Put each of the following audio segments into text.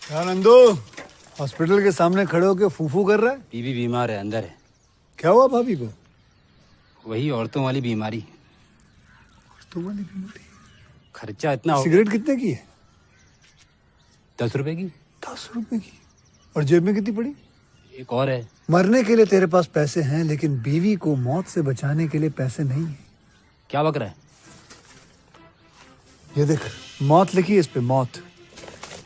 क्या नंदू हॉस्पिटल के सामने खड़े होके फूफू कर रहा है? बीवी बीमार है, अंदर है। क्या हुआ भाभी को? वही औरतों वाली बीमारी। तुम्हारी बीमारी? खर्चा इतना हो। सिगरेट कितने की है? 10 रुपए की। 10 रुपए की? और जेब में कितनी पड़ी? एक और है। मरने के लिए तेरे पास पैसे हैं, लेकिन बीवी को मौत से बचाने के लिए पैसे नहीं है। क्या बक रहा है? ये देख, मौत लिखी है इस पे, मौत।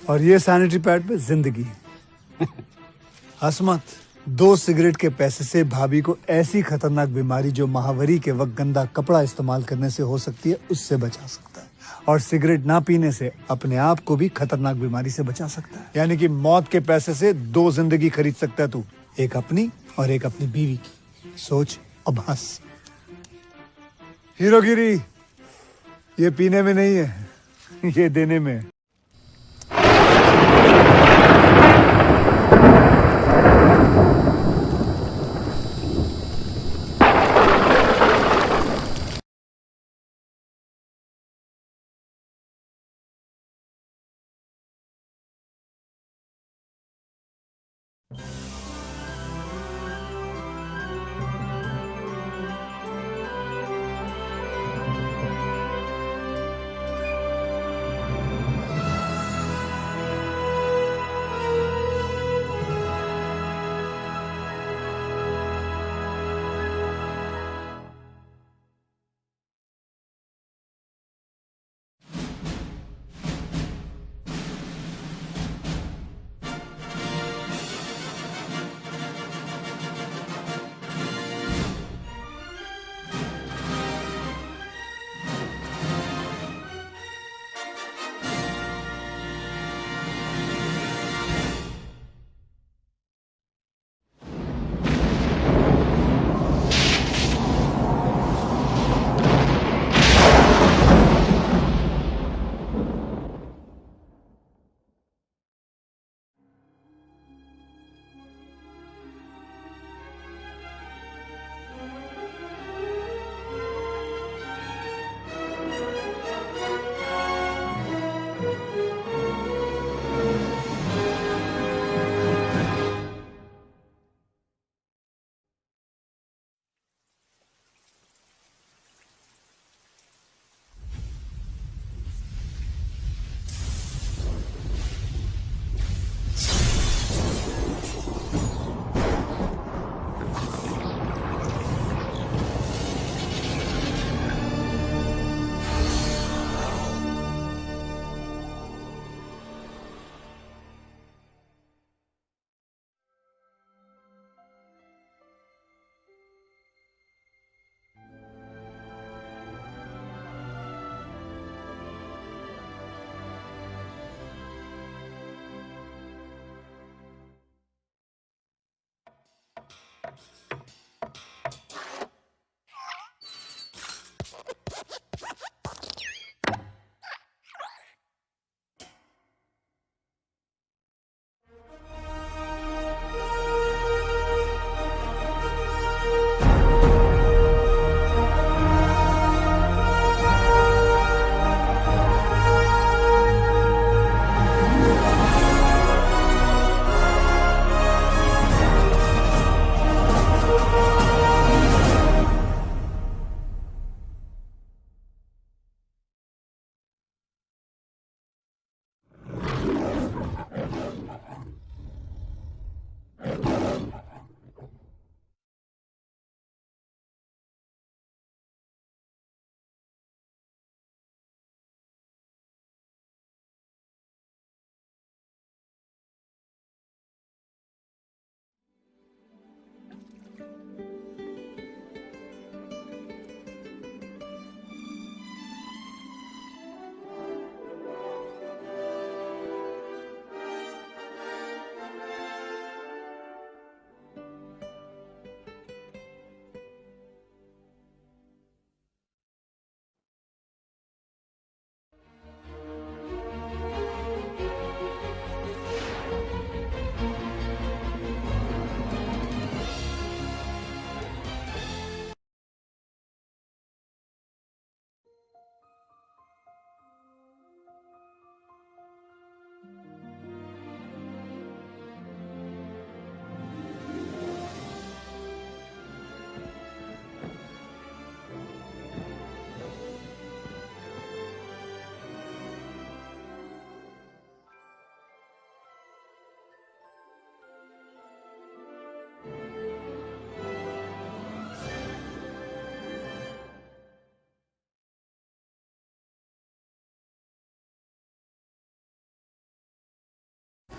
और ये सैनिटरी पैड पे जिंदगी। हंस मत। 2 सिगरेट के पैसे से भाभी को ऐसी खतरनाक बीमारी जो महावरी के वक्त गंदा कपड़ा इस्तेमाल करने से हो सकती है, उससे बचा सकता है। और सिगरेट ना पीने से अपने आप को भी खतरनाक बीमारी से बचा सकता है। यानी कि मौत के पैसे से 2 जिंदगी खरीद सकता है तू, एक अपनी और एक अपनी बीवी की। सोच अब हंस। हीरोगिरी ये पीने में नहीं है, ये देने में है।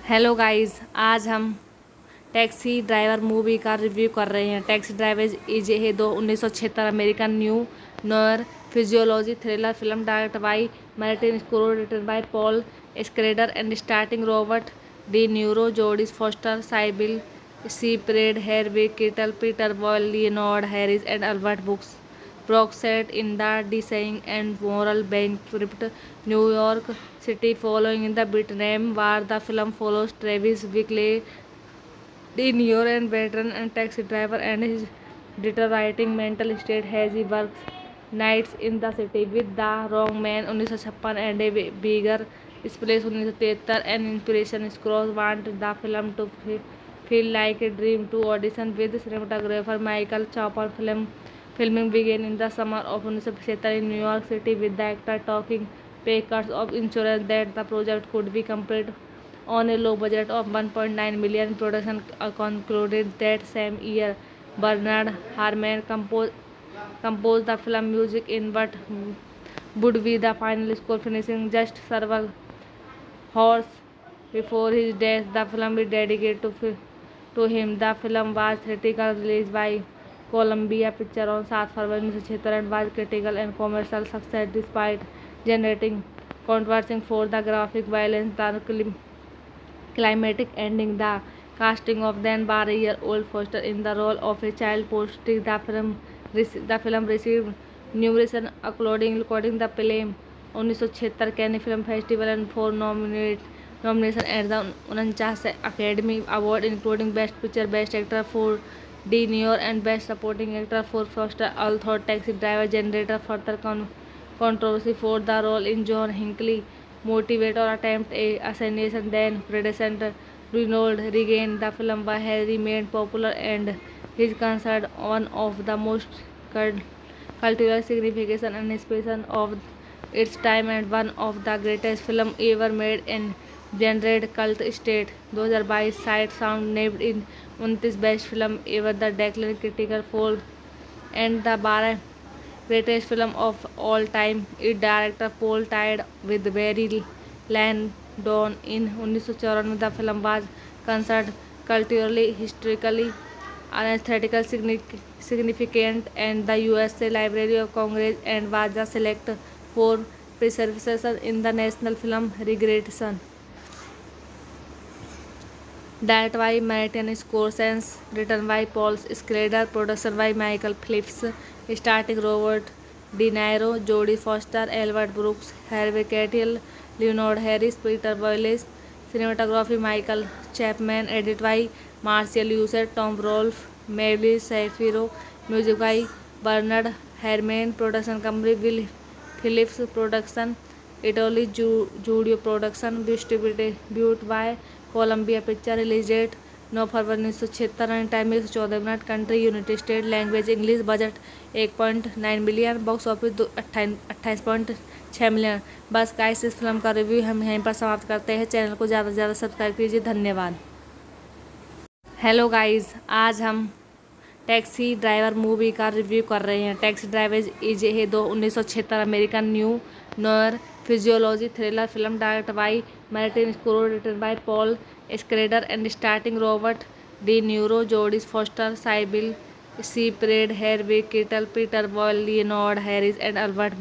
हेलो गाइस, आज हम टैक्सी ड्राइवर मूवी का रिव्यू कर रहे हैं। Taxi driver is a 1976 American neo noir physiology thriller film direct by Martin Scorsese, written by Paul Schrader and starting Robert De Niro, Jodie Foster, Cybill Shepherd, Harvey Keitel, Peter Boyle, Leonard Harris and Albert Brock set in the decaying and moral bankrupt New York City following in the Vietnam War. The film follows Travis Bickle, De Niro, and veteran and taxi driver and his deteriorating mental state as he works nights in the city with the wrong man 1956 and a bigger space 1973 and inspiration scrolls want the film to feel like a dream to audition with cinematographer Michael Chopper. Filming began in the summer of 1977 in New York City with the actor taking pay cuts of insurance that the project could be completed on a low budget of $1.9 million. Production concluded that same year. Bernard Herrmann composed the film music in what would be the final score, finishing just several hours before his death. The film is dedicated to him. The film was theatrically released by Columbia Pictures on 7 February 1976 and was critical and commercial success despite generating controversy for the graphic violence, the climatic ending, the casting of then bar-year-old Foster in the role of a child posting. The film received numerous accolades, including the Palm 1976 Cannes Film Festival and 4 nominations at the 49 Academy Award, including Best Picture, Best Actor for De Niro, and Best Supporting Actor for Foster. Although Taxi Driver generated further controversy for the role in John Hinckley motivate or attempt a assassination, then predecessor Ronald Reagan, the film has remained popular and is considered one of the most cultural significance and inspiration of its time and one of the greatest films ever made in genre cult state. 2022 Sight Sound named in 29 best film ever, the Declan Critical Poll and the 12 greatest film of all time. Its director Paul tied with Barry Lyndon in 1994. The film was considered culturally, historically, and aesthetically significant and the USA Library of Congress and was the select for preservation in the National Film Registration. Directed by Martin Scorsese, written by Paul Schrader, production by Michael Phillips, starring Robert De Niro, Jodie Foster, Albert Brooks, Harvey Keitel, Leonard Harris, Peter Boyle, cinematography Michael Chapman, edited by Marshall Usher, Tom Rolfe, Mabel Shapiro, music by Bernard Herrmann, production company Will Phillips Production, Italy Studio Production, distributed by Columbia Pictures. Release date 9 फरवरी 1976 running time 114 minute, country United State, language English, budget 1.9 million, box office 28.6 million. बस guys, इस film का review हम यहीं पर समाप्त करते हैं। चैनल को ज़्यादा से ज़्यादा सब्सक्राइब कीजिए। धन्यवाद। हेलो गाइस, आज हम टैक्सी ड्राइवर मूवी का रिव्यू कर रहे हैं। Taxi driver is a 1976 American neo noir physiology thriller film direct by Martin Scorsese, written by Paul Schrader and starting Robert De Niro, Jodie Foster, Cybill Shepherd, Harvey Keitel, Peter Boyle, Leonard Harris and Albert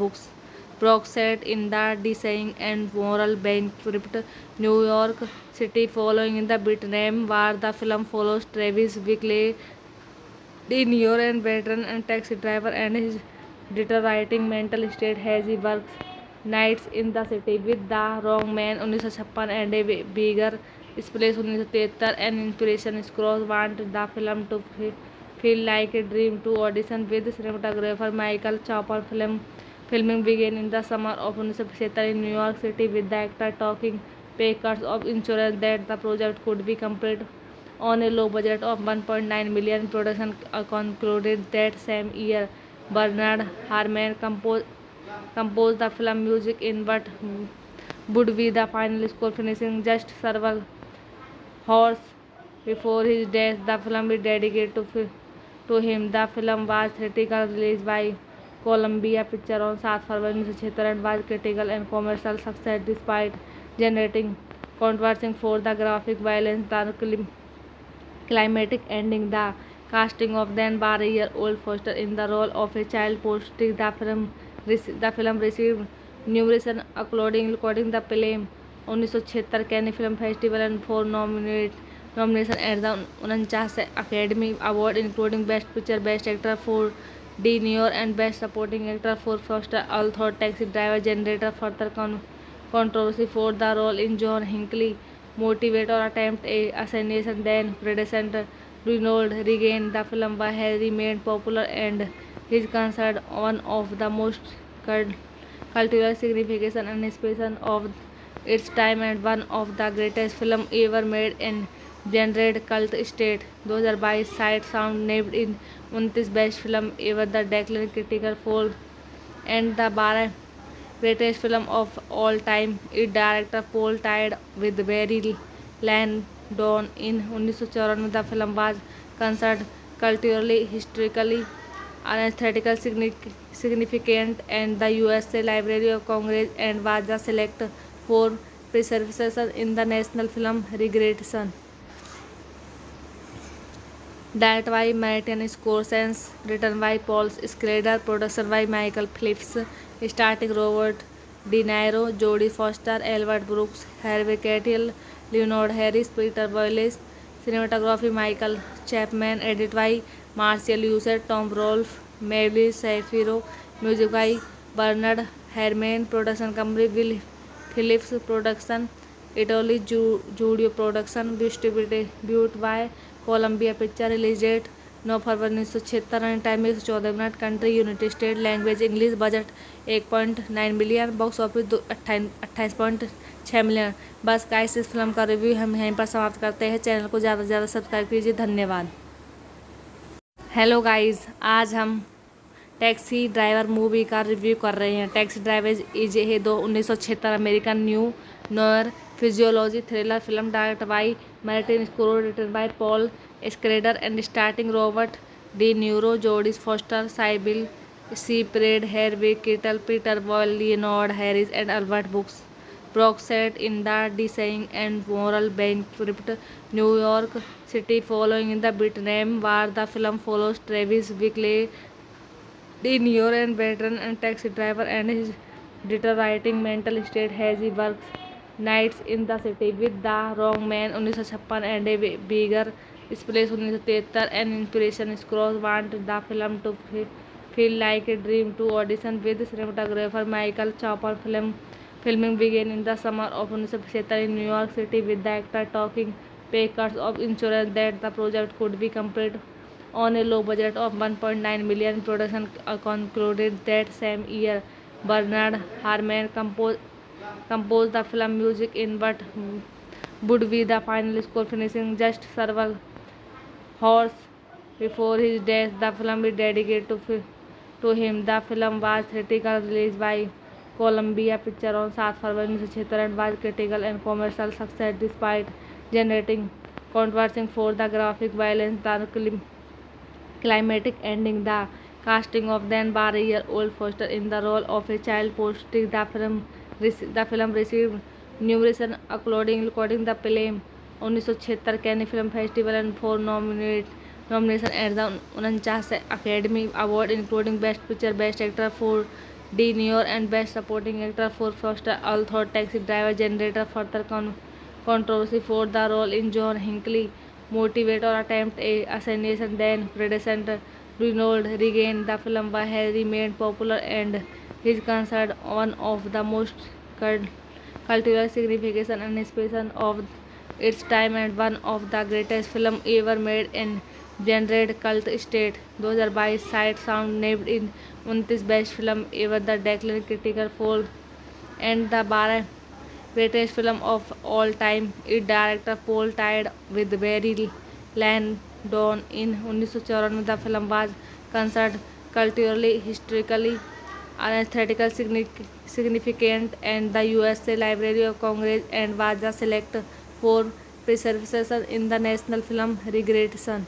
Brock set in the decaying and moral bankrupt New York City following in the Vietnam War. The film follows Travis Bickle, De Niro, and veteran and taxi driver and his deteriorating mental state as he works nights in the city with the wrong man 1956 and a bigger space 1973 and inspiration scrolls want the film to feel like a dream to audition with cinematographer Michael Chopper. Filming began in the summer of 1977 in New York City with the actor taking pay cuts of insurance that the project could be completed on a low budget of $1.9 million. Production concluded that same year. Bernard Herrmann composed the film music in what would be the final score, finishing just several hours before his death. The film is dedicated to him. The film was theatrically released by Columbia Pictures on 7 February 1976 and was critical and commercial success despite generating controversy for the graphic violence, the climatic ending, the casting of then 12-year-old Foster in the role of a child posting the film received numerous accolades, including the Film 1976 Cannes Film Festival and 4 nominations at the 49th Academy Award, including Best Picture, Best Actor for De Niro, and Best Supporting Actor for Foster. Although Taxi Driver generated further controversy for the role in John Hinckley motivate or attempt a assassination then predecessor Ronald Reagan, the film has remained popular and is considered one of the most cultural significance and inspiration of its time and one of the greatest films ever made in generated cult state. 2022 Sight Sound named in 29 best film ever, the Declan Critical Poll and the 12 greatest film of all time. Its director Paul tied with Barry Lyndon in 1994. The film was considered culturally, historically, and aesthetically significant and the USA Library of Congress and was the select for preservation in the National Film Registration. That by Martin Scorsese, written by Paul Schrader, production by Michael Phillips, starring Robert De Niro, Jodie Foster, Albert Brooks, Harvey Keitel, Leonard Harris, Peter Boyles, cinematography Michael Chapman, edited by Marcel User, Tom Rolfe, Mabel Shapiro, music by Bernard Herrmann, production company Will Phillips Production, Italy Studio Production, distributed by Columbia Picture, release date 9 फरवरी 1976, time 114 minute, country United State, language English, budget 1.9 million, box office 28.6 million. बस guys, इस film का review हम यहीं पर समाप्त करते हैं। चैनल को ज़्यादा से ज़्यादा सब्सक्राइब कीजिए। धन्यवाद। हेलो गाइस, आज हम टैक्सी ड्राइवर मूवी का रिव्यू कर रहे हैं। Taxi driver is a 1976 American neo noir physiology thriller film direct by Martin Scorsese, written by Paul Schrader and starting Robert De Niro, Jodie Foster, Cybill Separate, Harvey Keitel, Peter Boyle, Leonard Harris, and Albert Brooks set in the decaying and moral bankrupt New York City following the Vietnam War. The film follows Travis Bickle, De Niro, and veteran and taxi driver and his deteriorating mental state as he works nights in the city with the wrong man 1956 and a bigger splash 1973. An inspiration Scrooge wanted the film to feel like a dream to audition with cinematographer Michael Chopper. Filming began in the summer of 1977 in New York City with the actor taking pay cuts of insurance that the project could be completed on a low budget of 1.9 million. Production concluded that same year. Bernard Herrmann composed the film music in what would be the final score, finishing just several hours before his death. The film is dedicated to him. The film was theatrically released by Columbia Pictures on 7 February 1976 and was critical and commercial success despite generating controversy for the graphic violence, the climatic ending, the casting of then 12-year-old Foster in the role of a child posting the film received numerous accolades, including the Film 1976 Cannes Film Festival and 4 nominations at the 49th Academy Award, including Best Picture, Best Actor for De Niro, and Best Supporting Actor for Foster. Although Taxi Driver generated further controversy for the role in John Hinckley motivate or attempt a assassination then predecessor Ronald Reagan, the film has remained popular and is considered one of the most cultural significance and inspiration of its time and one of the greatest films ever made in generated cult state. 2022 Sight Sound named in 29 best film ever, the Declan Critical Poll and the 12 greatest film of all time. Its director Paul tied with Barry Lyndon in 1994. The film was considered culturally, historically, and aesthetically significant and the USA Library of Congress and was the select for preservation in the National Film Registration.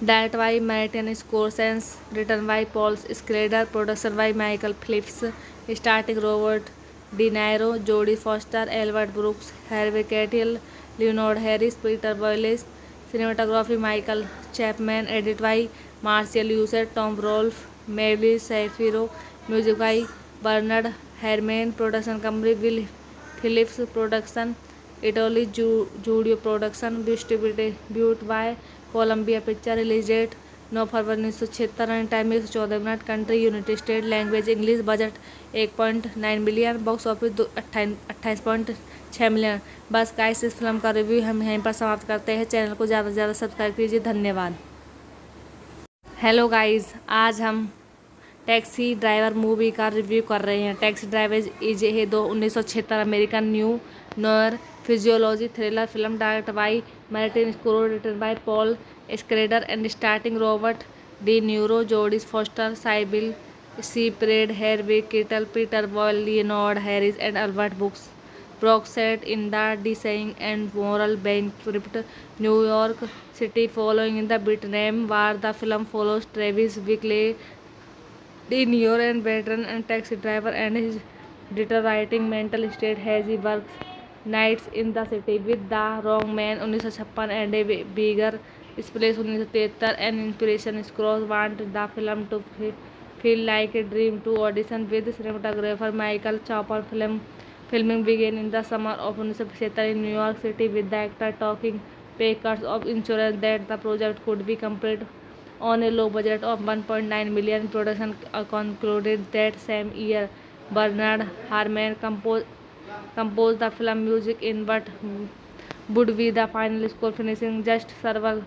That by Martin Scorsese, written by Paul Schrader, production by Michael Phillips, starring Robert De Niro, Jodie Foster, Albert Brooks, Harvey Keitel, Leonard Harris, Peter Boyles. Cinematography Michael Chapman. Edit by Martial User, Tom Rolfe, Mary Shapiro. Music by Bernard Herrmann. Production company Will Phillips Production. Italy Studio Production. Distributed by Columbia Pictures. Release date 9 फरवरी 1976. Running time 114 minute. Country United State. Language English. Budget 1.9 million. Box office 28.6 million. बस guys, इस film का review हम यहीं पर समाप्त करते हैं. चैनल को ज़्यादा से ज़्यादा सब्सक्राइब कीजिए. धन्यवाद. हेलो गाइस, आज हम टैक्सी ड्राइवर मूवी का रिव्यू कर रहे हैं. Taxi driver is a 1976 American neo noir physiology thriller film direct by Martin Scorsese, written by Paul Schrader and starting Robert De Niro, Jodie Foster, Cybill Shepherd, Harvey Keitel, Peter Boyle, Leonard Harris and Albert Brock set in the decaying and moral bankrupt New York City following in the Vietnam War. The film follows Travis Bickle, De Niro, and veteran and taxi driver and his deteriorating mental state as he works nights in the city with the wrong man. 1956 and a bigger space 1973. An inspiration Scrooge wanted the film to feel like a dream to audition with cinematographer Michael Chapman. Filming began in the summer of 1977 in New York City, with the actor taking pay cuts of insurance that the project could be completed on a low budget of 1.9 million. Production concluded that same year. Bernard Herrmann composed the film music in what would be the final score, finishing just several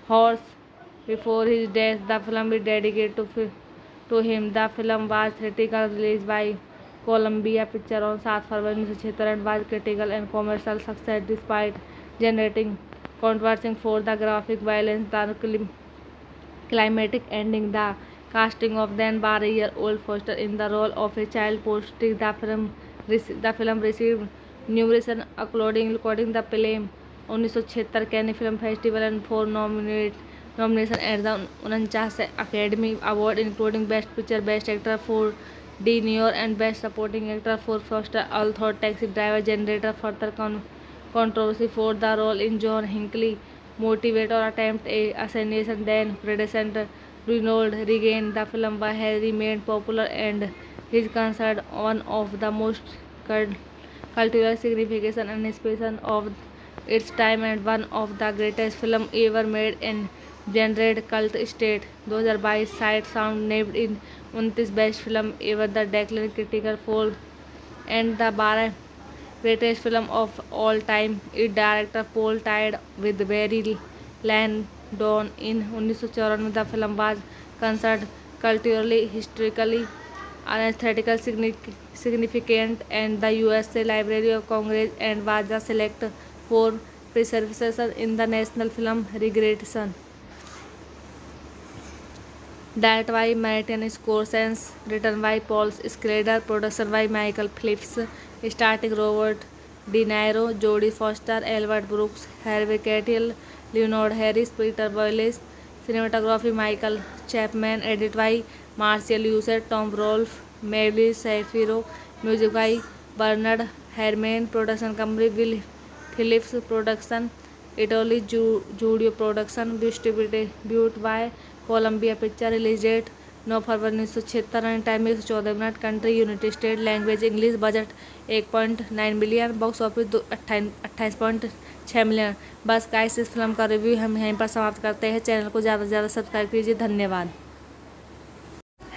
hours before his death. The film is dedicated to him. The film was theatrically released by Columbia Pictures on 7 February 1976 and was critical and commercial success despite generating controversy for the graphic violence, the climatic ending, the casting of then year-old Foster in the role of a child posting. The film received numerous accolades, including the Palm 1976 Cannes Film Festival and 4 nominations at the 49 Academy Award, including Best Picture, Best Actor for De Niro, and Best Supporting Actor for Foster. Although Taxi Driver generated further controversy for the role in John Hinckley motivate or attempt a assassination, then predecessor Ronald Reagan, the film has remained popular and is considered one of the most cultural significance and inspiration of its time and one of the greatest films ever made and generate cult state. 2022 Sight Sound named in 29 best film ever the Declan critical four and the 12 greatest film of all time. Its director Paul tied with Barry Lyndon in 1994. The film was considered culturally, historically, and aesthetically significant and the USA Library of Congress and was the select for preservation in the National Film Registration. Directed by Martin Scorsese, written by Paul Schrader, production by Michael Phillips, starring Robert De Niro, Jodie Foster, Albert Brooks, Harvey Keitel, Leonard Harris, Peter Boyles. Cinematography Michael Chapman. Edit by Martial User, Tom Rolfe, Mary Shapiro. Music by Bernard Herrmann. Production company Will Phillips Production. Italy Studio Production. Distributed by Columbia Pictures. Release date 9 फरवरी 1976. Running time 114 minute. Country United State. Language English. Budget 1.9 million. Box office 28.6 million. बस guys, इस film का review हम यहीं पर समाप्त करते हैं. चैनल को ज़्यादा से ज़्यादा सब्सक्राइब कीजिए. धन्यवाद.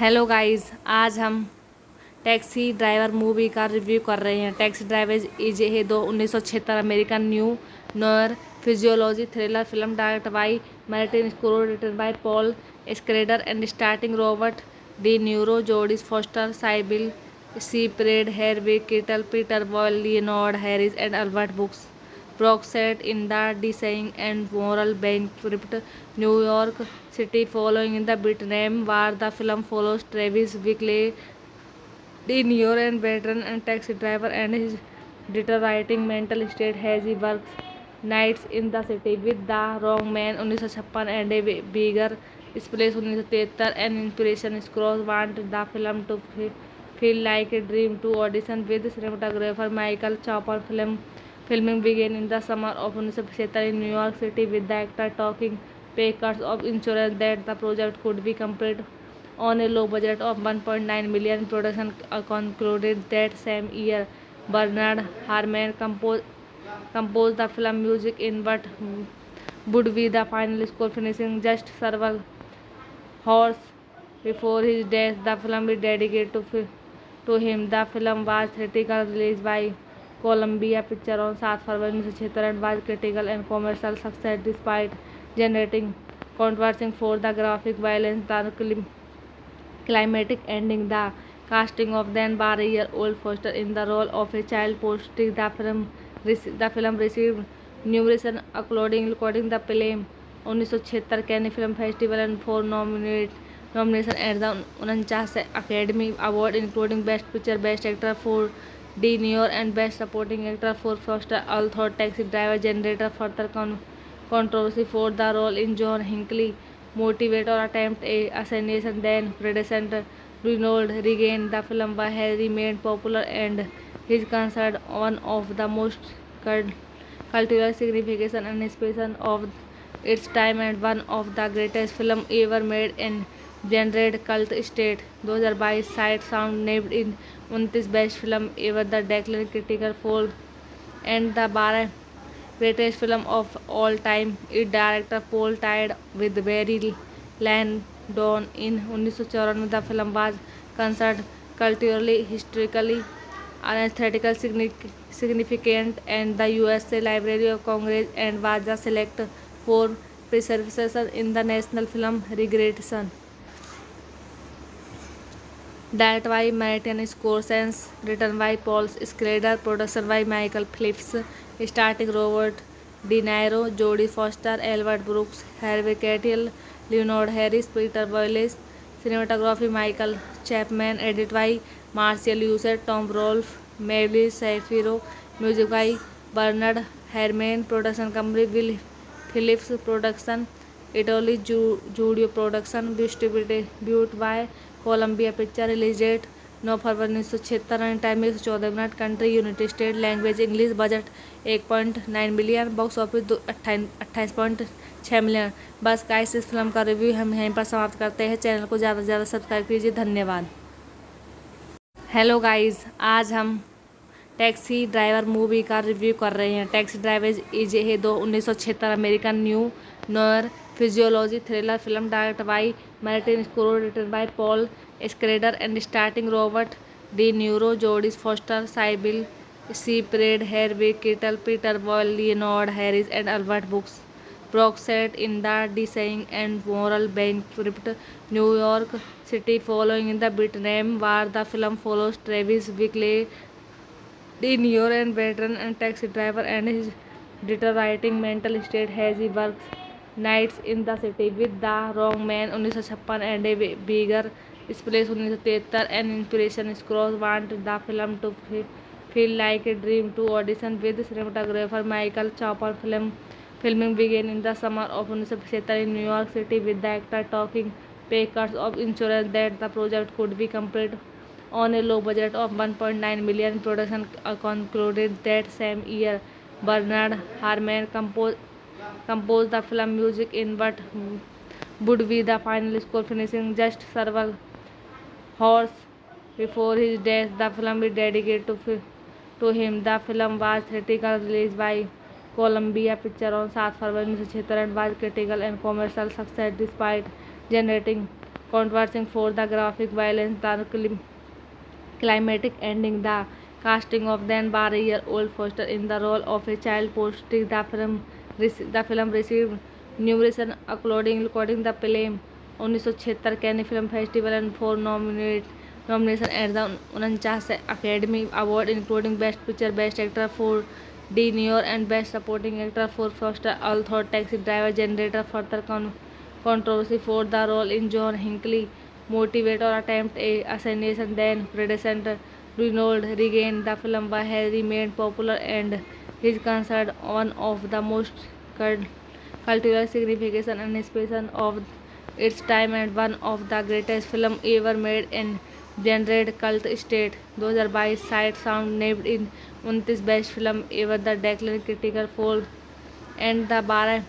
हेलो गाइस, आज हम टैक्सी ड्राइवर मूवी का रिव्यू कर रहे हैं. Taxi driver is a 1976 American neo noir physiology thriller film direct by Martin Scorsese, written by Paul Schrader and starting Robert De Niro, Jodie Foster, Cybill Shepherd, Harvey Keitel, Peter Boyle, Leonard Harris and Albert Brock set in the decaying and moral bankrupt New York City following in the Vietnam War. The film follows Travis Bickle, De Niro, and veteran and taxi driver and his deteriorating mental state as he works nights in the city with the wrong man. 1956 and a bigger space 1973. An inspiration Scrooge wanted the film to Feel Like a Dream to audition with cinematographer Michael Chopper. Filming began in the summer of 1975 in New York City, with the actor taking pay cuts of insurance that the project could be completed on a low budget of 1.9 million. Production concluded that same year. Bernard Herrmann composed the film music in what would be the final score, finishing just several hours before his death. The film is dedicated to him. The film was theatrically released by Columbia Pictures on 7 February 1976 and was critical and commercial success despite generating controversy for the graphic violence, the climatic ending, the casting of then bar-year-old Foster in the role of a child prostitute. The film received numerous accolades, including the Palm 1976 Cannes Film Festival and 4 nominations at the 49th Academy Award, including Best Picture, Best Actor for De Niro, and Best Supporting Actor for Foster. Although Taxi Driver generated further controversy for the role in John Hinckley motivated or attempt a assassination, then President Ronald Reagan, the film has remained popular and is considered one of the most cultural significance and inspiration of its time and one of the greatest films ever made in generated cult state. 2022 Sight Sound named in 29 best film ever, the Declan Critical for and the 12 greatest film of all time. Its director Paul tied with Barry Lyndon in 1994. The film was considered culturally, historically, and aesthetically significant and the USA Library of Congress, and was the select for preservation in the National Film Registration. Directed by Martin Scorsese, written by Paul Schrader, production by Michael Phillips, starring Robert De Niro, Jodie Foster, Albert Brooks, Harvey Keitel, Leonard Harris, Peter Boyles, cinematography Michael Chapman, edited by Marcel User, Tom Rolfe, Mary Shapiro, music by Bernard Herrmann, production company Will Phillips Production, Italy Studio Production, distributed by Columbia Pictures, release date 9 फरवरी 1976, time 114 minute, country United State, language English, budget 1.9 million, box office 28.6 million. बस guys, इस film का review हम यहीं पर समाप्त करते हैं। चैनल को ज़्यादा से ज़्यादा सब्सक्राइब कीजिए। धन्यवाद। हेलो गाइस, आज हम टैक्सी ड्राइवर मूवी का रिव्यू कर रहे हैं। Taxi driver is a 1976 American neo noir physiology thriller film directed by Martin Scorsese, written by Paul Schrader and starting Robert De Niro, Jodie Foster, Cybill Shepherd, Harvey Keitel, Peter Boyle, Leonard Harris, and Albert Brooks set in the decaying and moral bankrupt New York City following the Vietnam War. The film follows Travis Bickle, De Niro, and veteran and taxi driver, and his deteriorating mental state as he works nights in the city with the wrong man 1956 and a bigger splash 1973. An inspiration Scrooge wanted the film to feel like a dream to audition with cinematographer Michael Chopper. Filming began in the summer of 1975 in New York City, with the actor taking pay cuts of insurance that the project could be completed on a low budget of 1.9 million. Production concluded that same year. Bernard Herrmann composed the film music in what would be the final score, finishing just several hours before his death. The film is dedicated to him. The film was theatrically released by Columbia Pictures on 7 February 1976 and was critical and commercial success despite generating controversy for the graphic violence, the climatic ending, the casting of then bar-year-old Foster in the role of a child prostitute. The film received numerous accolades, including the Palm 1976 Cannes Film Festival and 4 nominations at the 49th Academy Award, including Best Picture, Best Actor for De Niro, and Best Supporting Actor for Foster. Although Taxi Driver generated further controversy for the role in John Hinckley motivated or attempt a assassination, then President Ronald Reagan, the film has remained popular and is considered one of the most cultural significance and inspiration of its time and one of the greatest films ever made in generate cult state 2022 sight sound named in 29 best film ever the Declan critical four and the 12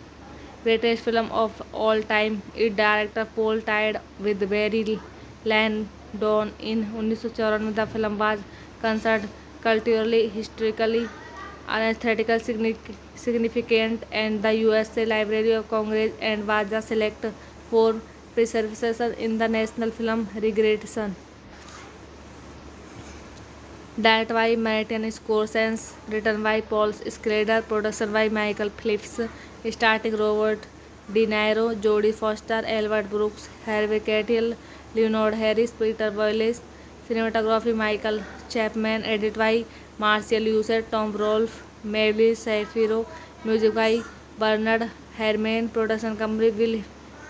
greatest film of all time. Its director Paul tied with Barry Lyndon in 1994. The film was considered culturally, historically, and aesthetically significant and the USA Library of Congress and was the select for preservation in the National Film Registration. Directed by Martin Scorsese, written by Paul Schrader, production by Michael Phillips, starring Robert De Niro, Jodie Foster, Albert Brooks, Harvey Keitel, Leonard Harris, Peter Boyles, cinematography Michael Chapman, edited by Marcel User, Tom Rolfe, Mabel Shapiro, music by Bernard Herrmann, production company Will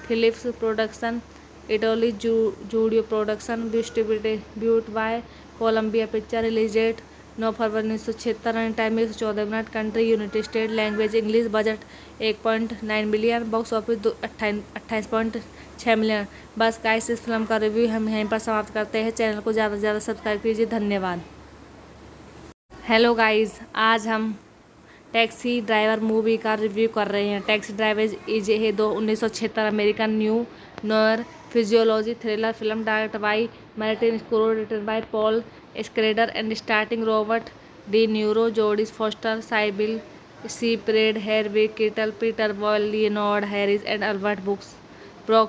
Phillips Production, Italy Studio Production, distributed by Columbia Pictures, release date 9 फरवरी 1976, running time 114 minute, country United State, language English, budget 1.9 million, box office 28.6 million. बस guys इस film का review हम यहीं पर समाप्त करते हैं। चैनल को ज़्यादा से ज़्यादा सब्सक्राइब कीजिए। धन्यवाद। हेलो गाइस, आज हम टैक्सी ड्राइवर मूवी का रिव्यू कर रहे हैं। Taxi driver is a 1976 American neo noir physiology thriller film directed by Martin Scorsese, written by Paul Schrader and starting Robert De Niro, Jodie Foster, Cybill Shepherd, Harvey Keitel, Peter Boyle, Leonard Harris and Albert Brooks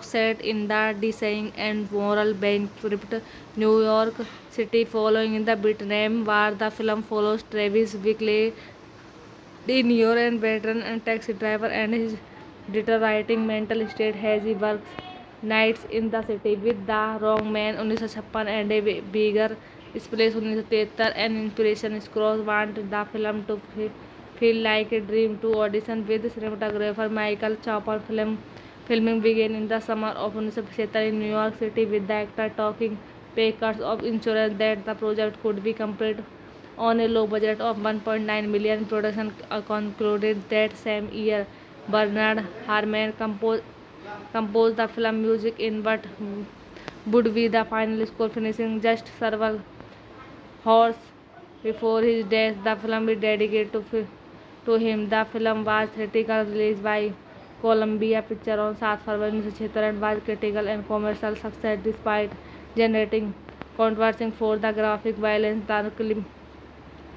set in the dying and moral bankrupt New York City following the Vietnam War. The film follows Travis Bickle, De Niro, and veteran and taxi driver and his deteriorating mental state as he works nights in the city with the wrong man 1956 and a bigger space 1973. An inspiration Scrooge wanted the film to feel like a dream to audition with cinematographer Michael Chopper. Filming began in the summer of 1977 in New York City with the actor taking pay cuts of insurance that the project could be completed on a low budget of 1.9 million. Production concluded that same year. Bernard Herrmann composed the film music in what would be the final score, finishing just several hours before his death. The film is dedicated to him. The film was theatrically released by Columbia Pictures on 7 February 1976 and was critical and commercial success despite generating controversy for the graphic violence, the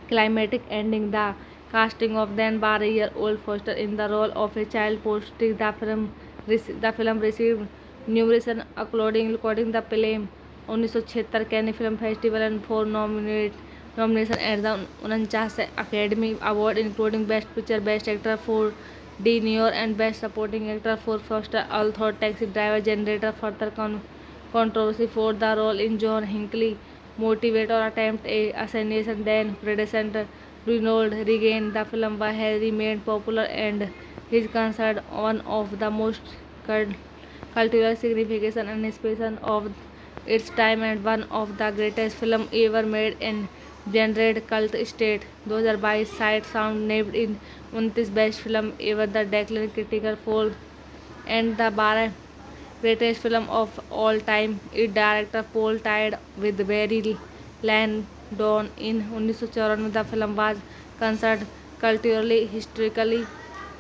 climatic ending, the casting of then 12-year-old Foster in the role of a child prostitute. The film received numerous accolades, including the Palm 1976 Cannes Film Festival and 4 nominations at the 49 Academy Award, including Best Picture, Best Actor for De Niro and Best Supporting Actor for Foster. Although Taxi Driver generated further controversy for the role in John Hinckley motivate or attempt a assassination than predecessor Ronald Reagan, the film has remained popular and is considered one of the most cultural significance and inspiration of its time and one of the greatest films ever made in generate cult state 2022 sight sound named in 29 best film ever the Declan critical four and the 12 greatest film of all time. Its director Paul tied with Barry Lyndon in 1994. The film was considered culturally, historically,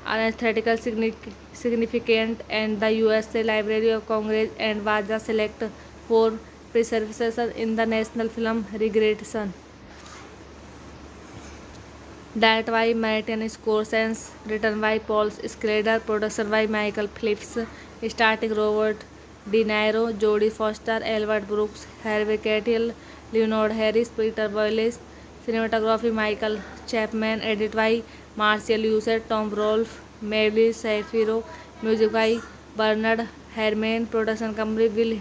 and aesthetically significant and the USA Library of Congress and was the select for preservation in the National Film Registration. Directed by Martin Scorsese, written by Paul Schrader, production by Michael Phillips, starring Robert De Niro, Jodie Foster, Albert Brooks, Harvey Keitel, Leonard Harris, Peter Boyles, cinematography Michael Chapman, edited by Marcel User, Tom Rolfe, Mabel Shapiro, music by Bernard Herrmann, production company Will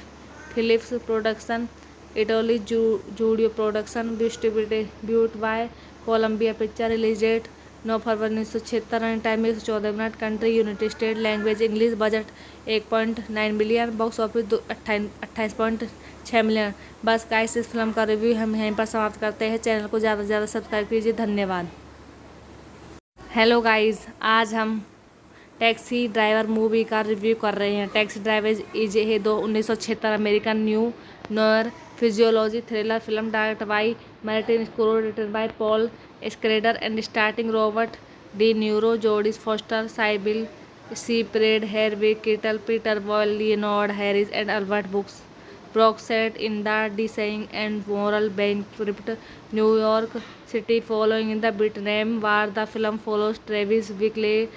Phillips Production, Italy Studio Production, distributed by Columbia Pictures, release date 9 फरवरी 1976, running time 114 minute, country United State, language English, budget 1.9 million, box office 28.6 million. बस guys इस film का review हम यहीं पर समाप्त करते हैं। चैनल को ज़्यादा से ज़्यादा सब्सक्राइब कीजिए। धन्यवाद। हेलो गाइस, आज हम टैक्सी ड्राइवर मूवी का रिव्यू कर रहे हैं। Taxi driver is a 1976 American neo noir physiology thriller film directed by Martin Scorsese, written by Paul Schrader, and starring Robert De Niro, Jodie Foster, Sybil Shepherd, Harvey Keitel, Peter Boyle, Leonard Harris, and Albert Brooks, set in the decaying and moral bankrupt New York City following the Vietnam War. The film follows Travis Bickle,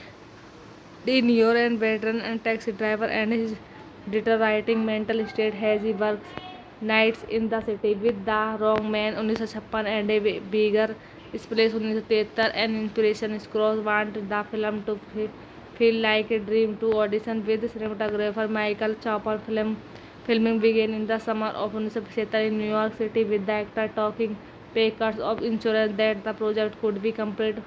De Niro, and veteran and taxi driver, and his deteriorating mental state as he works nights in the city with the wrong man 1956 and a bigger space 1973. An inspiration Scrooge wanted the film to feel like a dream. To audition with cinematographer Michael Chopper. Filming began in the summer of 1957 in New York City, with the actor taking pay cuts of insurance that the project could be completed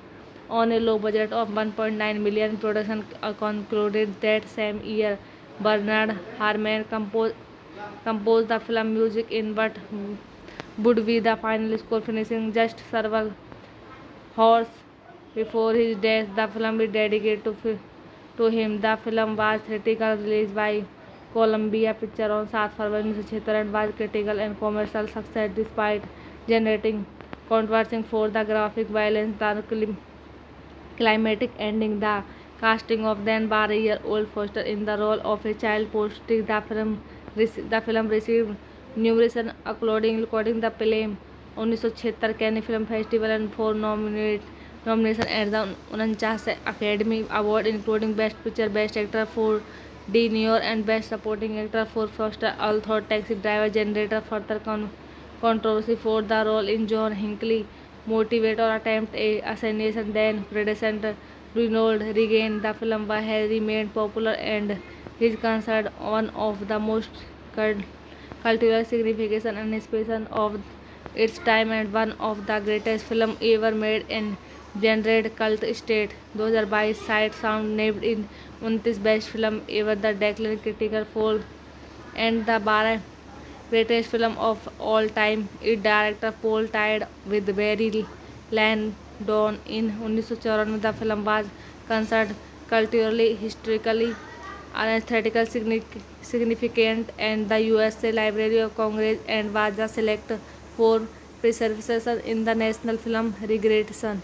on a low budget of $1.9 million. Production concluded that same year. Bernard Herrmann composed the film music in what would be the final score, finishing just several hours before his death. The film is dedicated to him. The film was theatrically released by Columbia Pictures on 7 February 1976 and was critical and commercial success despite generating controversy for the graphic violence, the climatic ending, the casting of then year-old Foster in the role of a child posting. The film received numerous accolades, including the Pelham 1976 Cannes Film Festival and 4 nominations at the 49th Academy Award, including Best Picture, Best Actor for De Niro, and Best Supporting Actor for Foster. Although Taxi Driver generated further controversy for the role in John Hinckley motivated attempt a assassination, then predecessor Ronald Reagan, the film has remained popular and is considered one of the most cultural significance and inspiration of its time, and one of the greatest films ever made and generated cult state. 2022 Sight Sound named in 29 best film ever, the Declan Critical Fold, and the 12 greatest film of all time. Its director Paul tied with Barry Lyndon in 1994. The film was considered culturally, historically, and aesthetically significant and the USA Library of Congress, and was the select for preservation in the National Film Registration.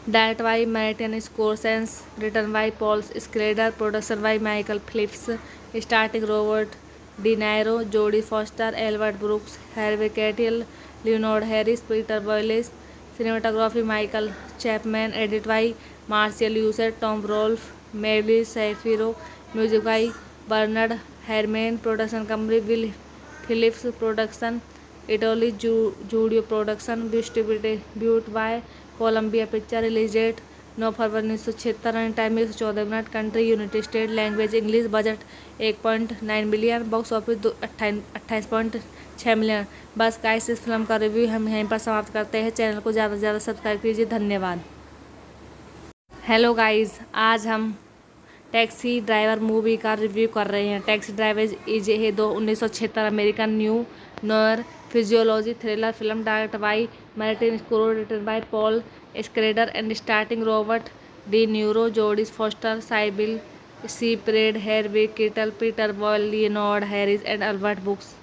Directed by Martin Scorsese, written by Paul Schrader, production by Michael Phillips, starring Robert De Niro, Jodie Foster, Albert Brooks, Harvey Keitel, Leonard Harris, Peter Boyle, cinematography Michael Chapman, edited by Marshall User, Tom Rolfe, Mabel Shapiro, music by Bernard Herrmann, production company Will Phillips Production, Italy Studio Production, distributed by Columbia Pictures. Release date 9 फरवरी 1976 and time 114 minute. Country United State. Language English. Budget 1.9 million. Box office 28.6 million. बस guys, इस film का review हम यहीं पर समाप्त करते हैं. चैनल को ज़्यादा से ज़्यादा सब्सक्राइब कीजिए. धन्यवाद. हेलो गाइस, आज हम टैक्सी ड्राइवर मूवी का रिव्यू कर रहे हैं. Taxi driver is a 1976 American neo noir physiology thriller film directed by Martin Scorsese, written by Paul Schrader, and starting Robert De Niro, Jodie Foster, Cybill Shepherd, Harvey Keitel, Peter Boyle, Leonard Harris, and Albert Brooks,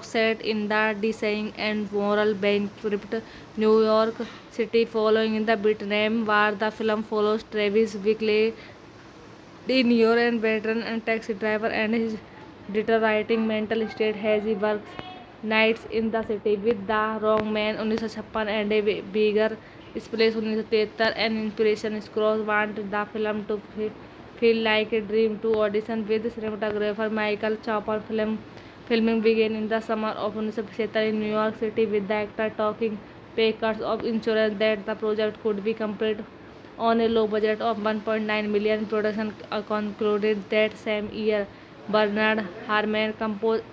set in the decaying and moral bankrupt New York City following the Vietnam War. The film follows Travis Bickle, De Niro, and veteran and taxi driver, and his deteriorating mental state as he works nights in the city with the wrong man 1956 and a bigger space 1973. An inspiration Scrooge wanted the film to feel like a dream. To audition with cinematographer Michael Chopper. Filming began in the summer of 1957 in New York City, with the actor taking pay cuts of insurance that the project could be completed on a low budget of $1.9 million. Production concluded that same year. Bernard Herrmann composed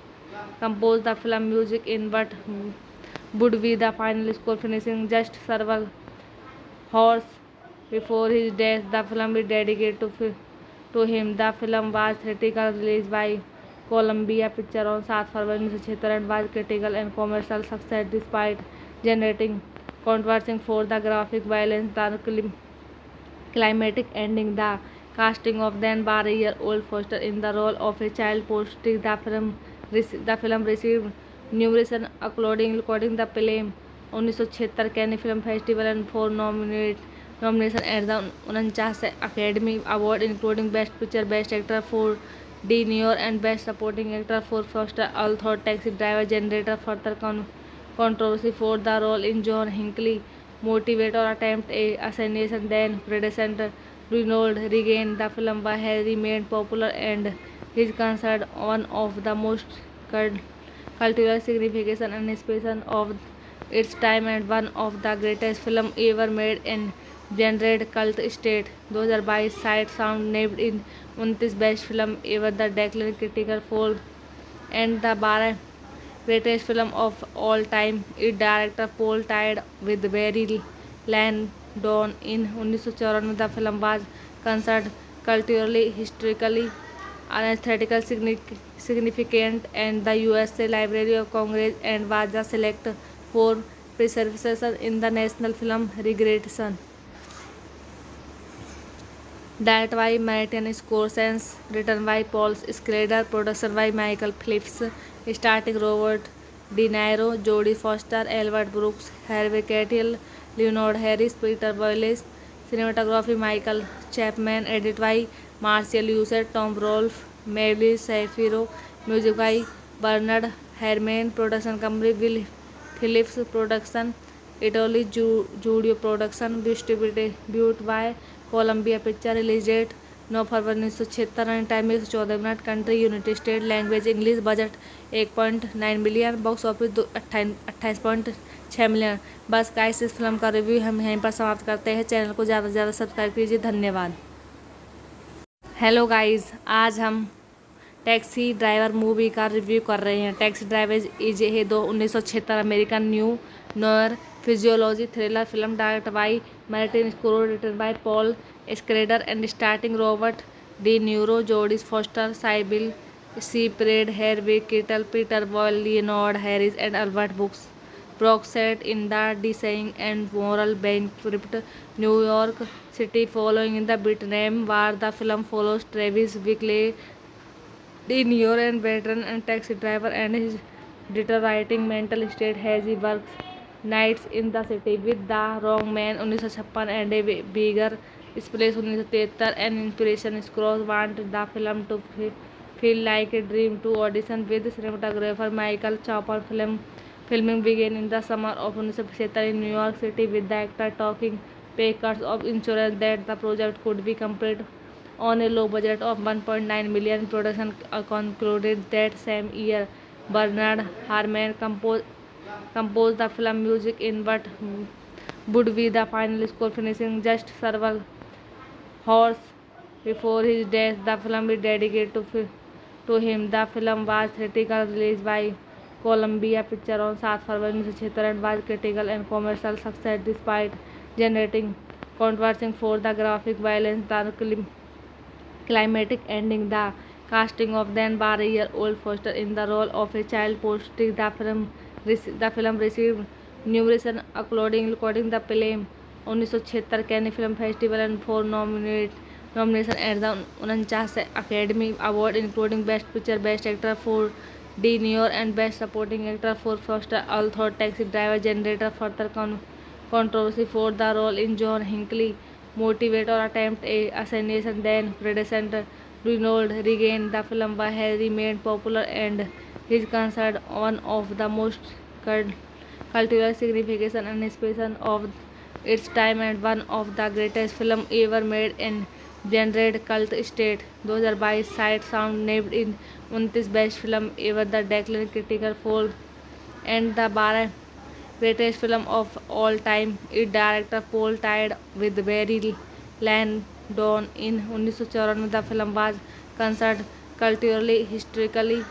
the film music in what would be the final score, finishing just several hours before his death. The film is dedicated to him. The film was theatrically released by Columbia Pictures on 7 February 1976 and was critical and commercial success despite generating controversy for the graphic violence, the climatic ending, the casting of then 12-year-old Foster in the role of a child posting. The film The film received numerous acclaims, including the film 1976 Cannes Film Festival and 4 nominations at the 49 Academy Award, including Best Picture, Best Actor for De Niro, and Best Supporting Actor for Foster. Although Taxi Driver generated further controversy for the role in John Hinckley motivate or attempt a assassination than predecessor Ronald Reagan, the film has remained popular and is considered one of the most cultural significance and inspiration of its time and one of the greatest films ever made in genre cult state. 2022 Sight Sound named in 29 best film ever the Declan Critical Poll and the 12 greatest film of all time. Its director Paul tied with Barry Lyndon in 1994. The film was considered culturally, historically, and aesthetically significant and the USA Library of Congress and was the select for preservation in the National Film Registration. Directed by Martin Scorsese, written by Paul Schrader, production by Michael Phillips, starring Robert De Niro, Jodie Foster, Albert Brooks, Harvey Keitel, Leonard Harris, Peter Boyles, cinematography Michael Chapman, edited by Marcel User, Tom Rolfe, Mabel Shapiro, music by Bernard Herrmann, production company Will Phillips Production, Italy Studio Production, distributed by Columbia Pictures, release date 9 फरवरी 1976, running time 114 minute, country United State, language English, budget 1.9 million, box office 28.6 million. बस guys इस film का review हम यहीं पर समाप्त करते हैं। चैनल को ज़्यादा से ज़्यादा सब्सक्राइब कीजिए। धन्यवाद। हेलो गाइस, आज हम टैक्सी ड्राइवर मूवी का रिव्यू कर रहे हैं। Taxi driver is a 1976 American neo noir physiology thriller film directed by Martin Scorsese, written by Paul Schrader and starting Robert De Niro, Jodie Foster, Cybill Shepard, Harvey Keitel, Peter Boyle, Leonard Harris, and Albert Brooks set in the decaying and moral bankrupt New York City following the Vietnam War. The film follows Travis Bickle, De Niro, and veteran and taxi driver and his deteriorating mental state as he works nights in the city with the wrong man 1956 and a bigger splash 1973. An inspiration Scrooge wanted the film to feel like a dream to audition with cinematographer Michael Chapman. Filming began in the summer of 1977 in New York City with the actor taking pay cuts of insurance that the project could be completed on a low budget of 1.9 million. Production concluded that same year. Bernard Herrmann composed the film music in what would be the final score, finishing just several hours before his death. The film is dedicated to him. The film was theatrically released by Columbia Pictures on 7 February 1976 and was critical and commercial success despite generating controversy for the graphic violence, the climatic ending, the casting of then 12-year-old Foster in the role of a child prostitute. The film received numerous acclaims, including the film 1976 Cannes Film Festival and 4 nominations at the 49 Academy Award, including Best Picture, Best Actor for De Niro, and Best Supporting Actor for Foster. Although Taxi Driver generated further controversy for the role in John Hinckley motivate or attempt a assassination than predecessor Ronald Reagan, the film has remained popular and is considered one of the most cultural significance and inspiration of its time and one of the greatest films ever made in genre cult state. 2022 Sight Sound named in 29 best film ever the Declan Critical Poll and the 12 greatest film of all time. Its director Paul tied with Barry Lyndon in 1994. The film was considered culturally, historically,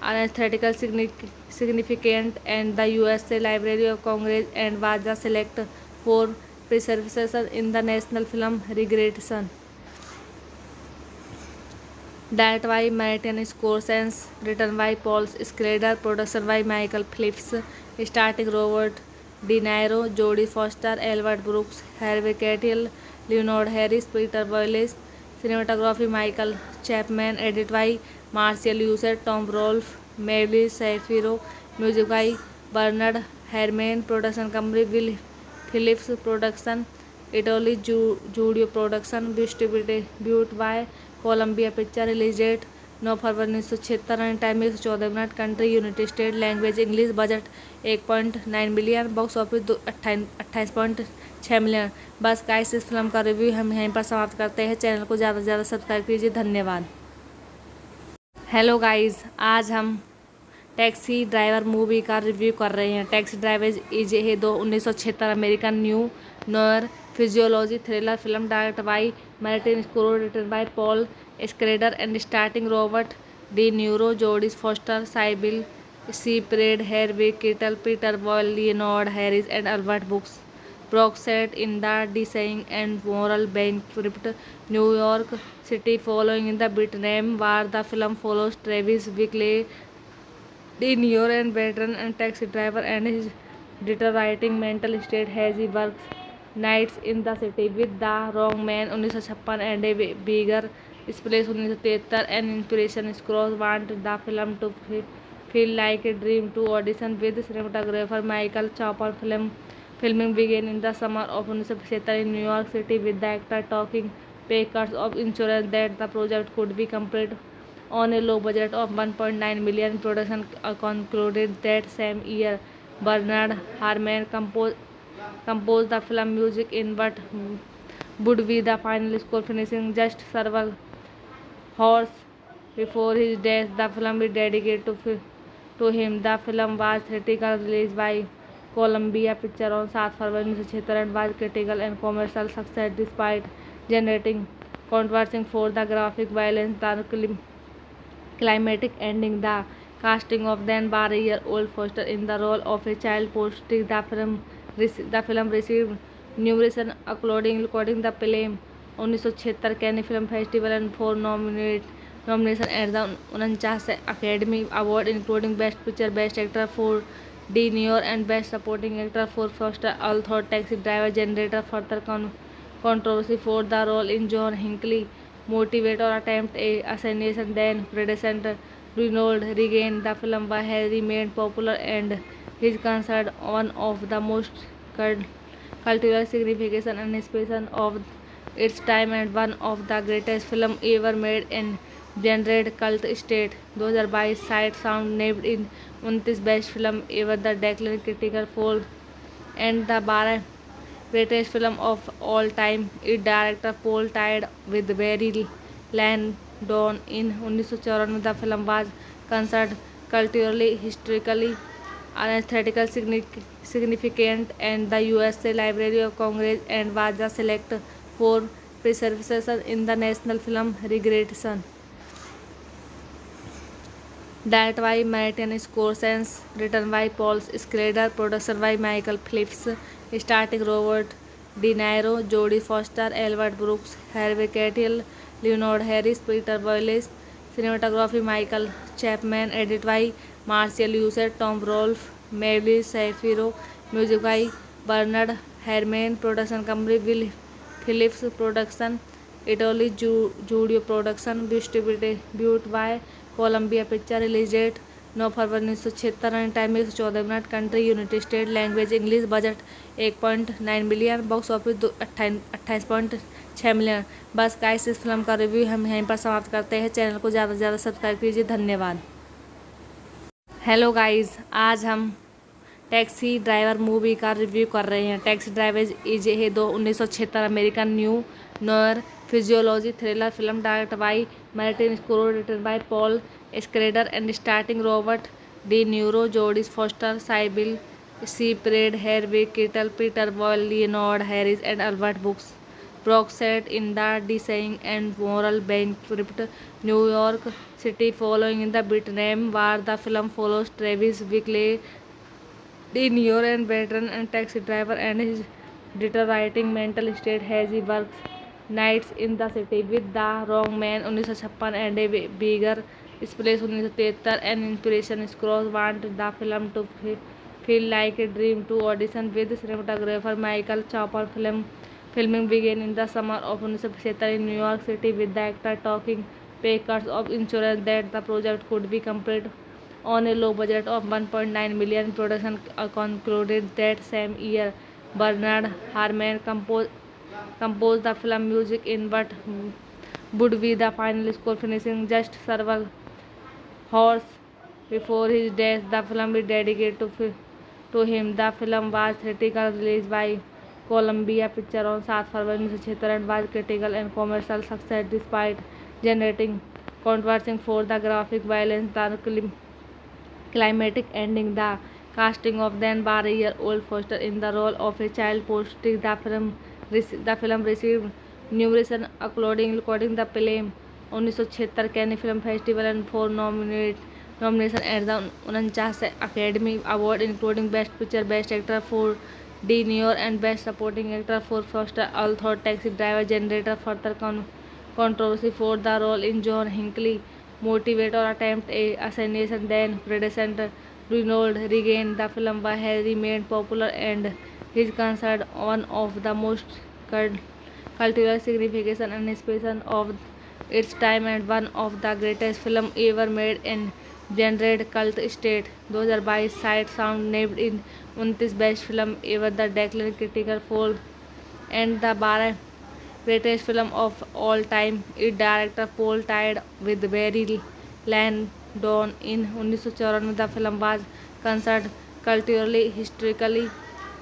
and aesthetically significant and the USA Library of Congress and was the select for preservation in the National Film Registration. Directed by Martin Scorsese, written by Paul Schrader, production by Michael Phillips, starring Robert De Niro, Jodie Foster, Albert Brooks, Harvey Keitel, Leonard Harris, Peter Boyles, cinematography Michael Chapman, edited by Marcel User, Tom Rolfe, Mary Shapiro, music by Bernard Herrmann, production company Will Phillips Production, Italy Studio Production, distributed by Columbia Picture, release date 9 फरवरी 1976, running time 114 minute, country United State, language English, budget 1.9 million, box office 28.6 million. बस guys इस film का review हम यहीं पर समाप्त करते हैं। चैनल को ज़्यादा से ज़्यादा सब्सक्राइब कीजिए। धन्यवाद। हेलो गाइस, आज हम टैक्सी ड्राइवर मूवी का रिव्यू कर रहे हैं। Taxi driver is a 1976 American neo noir physiology thriller film direct by Martin Scorsese, written by Paul Schrader and starting Robert De Niro, Jodie Foster, Cybill Shepherd, Harvey Keitel, Peter Boyle, Leonard Harris and Albert Brock set in the Design and Moral Bankrupt New York City following the Vietnam War. The film follows Travis Bickle, De Niro, and veteran and taxi driver and his deteriorating mental state as he works nights in the city with the wrong man 1956 and a bigger space 1973. An inspiration scrolls want the film to feel like a dream to audition with cinematographer Michael Chopper. Filming began in the summer of 1975 in New York City, with the actor taking pay cuts of insurance that the project could be completed on a low budget of 1.9 million. Production concluded that same year. Bernard Herrmann composed the film music in what would be the final score, finishing just several hours before his death. The film is dedicated to him. The film was theatrically released by Columbia Pictures on 7 February 1976 and was critical and commercial success despite generating controversy for the graphic violence, the climatic ending, the casting of then bar-year-old Foster in the role of a child prostitute. The film received numerous accolades, including the Pelham 1976 Cannes Film Festival and 4 nominations at the 49 Academy Award, including Best Picture, Best Actor for De Niro, and Best Supporting Actor for Foster. Although Taxi Driver generated further controversy for the role in John Hinckley motivate or attempt a assassination than predecessor Ronald Reagan, the film has remained popular and is considered one of the most cultural significance and inspiration of its time and one of the greatest films ever made and generate cult state. 2022 Sight Sound named in 29 best film ever the decennial critical four and the 12 greatest film of all time. Its director Paul tied with Barry Lyndon in 1994. The film was considered culturally, historically, and aesthetically significant and the USA Library of Congress and was the select for preservation in the National Film Registration. Directed by Martin Scorsese, written by Paul Schrader, production by Michael Phillips, starring Robert De Niro, Jodie Foster, Albert Brooks, Harvey Keitel, Leonard Harris, Peter Boyle, cinematography Michael Chapman, edited by Marshall Usher, Tom Rolfe, Mary Shapiro, music by Bernard Herrmann, production company Will Phillips Production, Italy Studio Production, distributed by Columbia Picture, release date 9 फरवरी 1976, running time 114 minute, country United State, language English, budget 1.9 million, box office 28.6 million. बस guys इस film का review हम यहीं पर समाप्त करते हैं। चैनल को ज़्यादा से ज़्यादा सब्सक्राइब कीजिए। धन्यवाद। हेलो गाइस, आज हम टैक्सी ड्राइवर मूवी का रिव्यू कर रहे हैं। Taxi driver is a 1976 American neo noir physiology thriller film direct by Martin Scorsese, written by Paul Schrader and starting Robert De Niro, Jodie Foster, Cybill Shepherd, Harvey Keitel, Peter Boyle, Leonard Harris and Albert Brock set in the Design and Moral Bankrupt New York City following the Vietnam War. The film follows Travis Bickle, De Niro, and veteran and taxi driver and his deteriorating mental state as he works nights in the city with the wrong man 1956 and a bigger space 1973. An inspiration scrolls want the film to feel like a dream to audition with cinematographer Michael Chopper. Filming began in the summer of 1975 in New York City, with the actor taking pay cuts of insurance that the project could be completed on a low budget of 1.9 million. Production concluded that same year. Bernard Herrmann composed the film music in what would be the final score, finishing just several hours before his death. The film is dedicated to him. The film was theatrically released by Columbia Pictures on 7 February 1976 and was critical and commercial success despite generating controversy for the graphic violence, the climatic ending, the casting of then year-old Foster in the role of a child posting. The film received numerous accolades, including the Palme 1976 Cannes Film Festival and 4 nominations at the 49 Academy Award, including Best Picture, Best Actor for De Niro, and Best Supporting Actor for Foster. Although Taxi Driver generated further controversy for the role in John Hinckley motivate or attempt a assassination, then predecessor Ronald Reagan, the film has remained popular and is considered one of the most cultural significance and inspiration of its time and one of the greatest films ever made in genre cult state. 2022 Sight Sound named in 29 best film ever, the Declan Critical Poll, and the 12 greatest film of all time. Its director Paul tied with Barry Lyndon in 1994. The film was considered culturally, historically,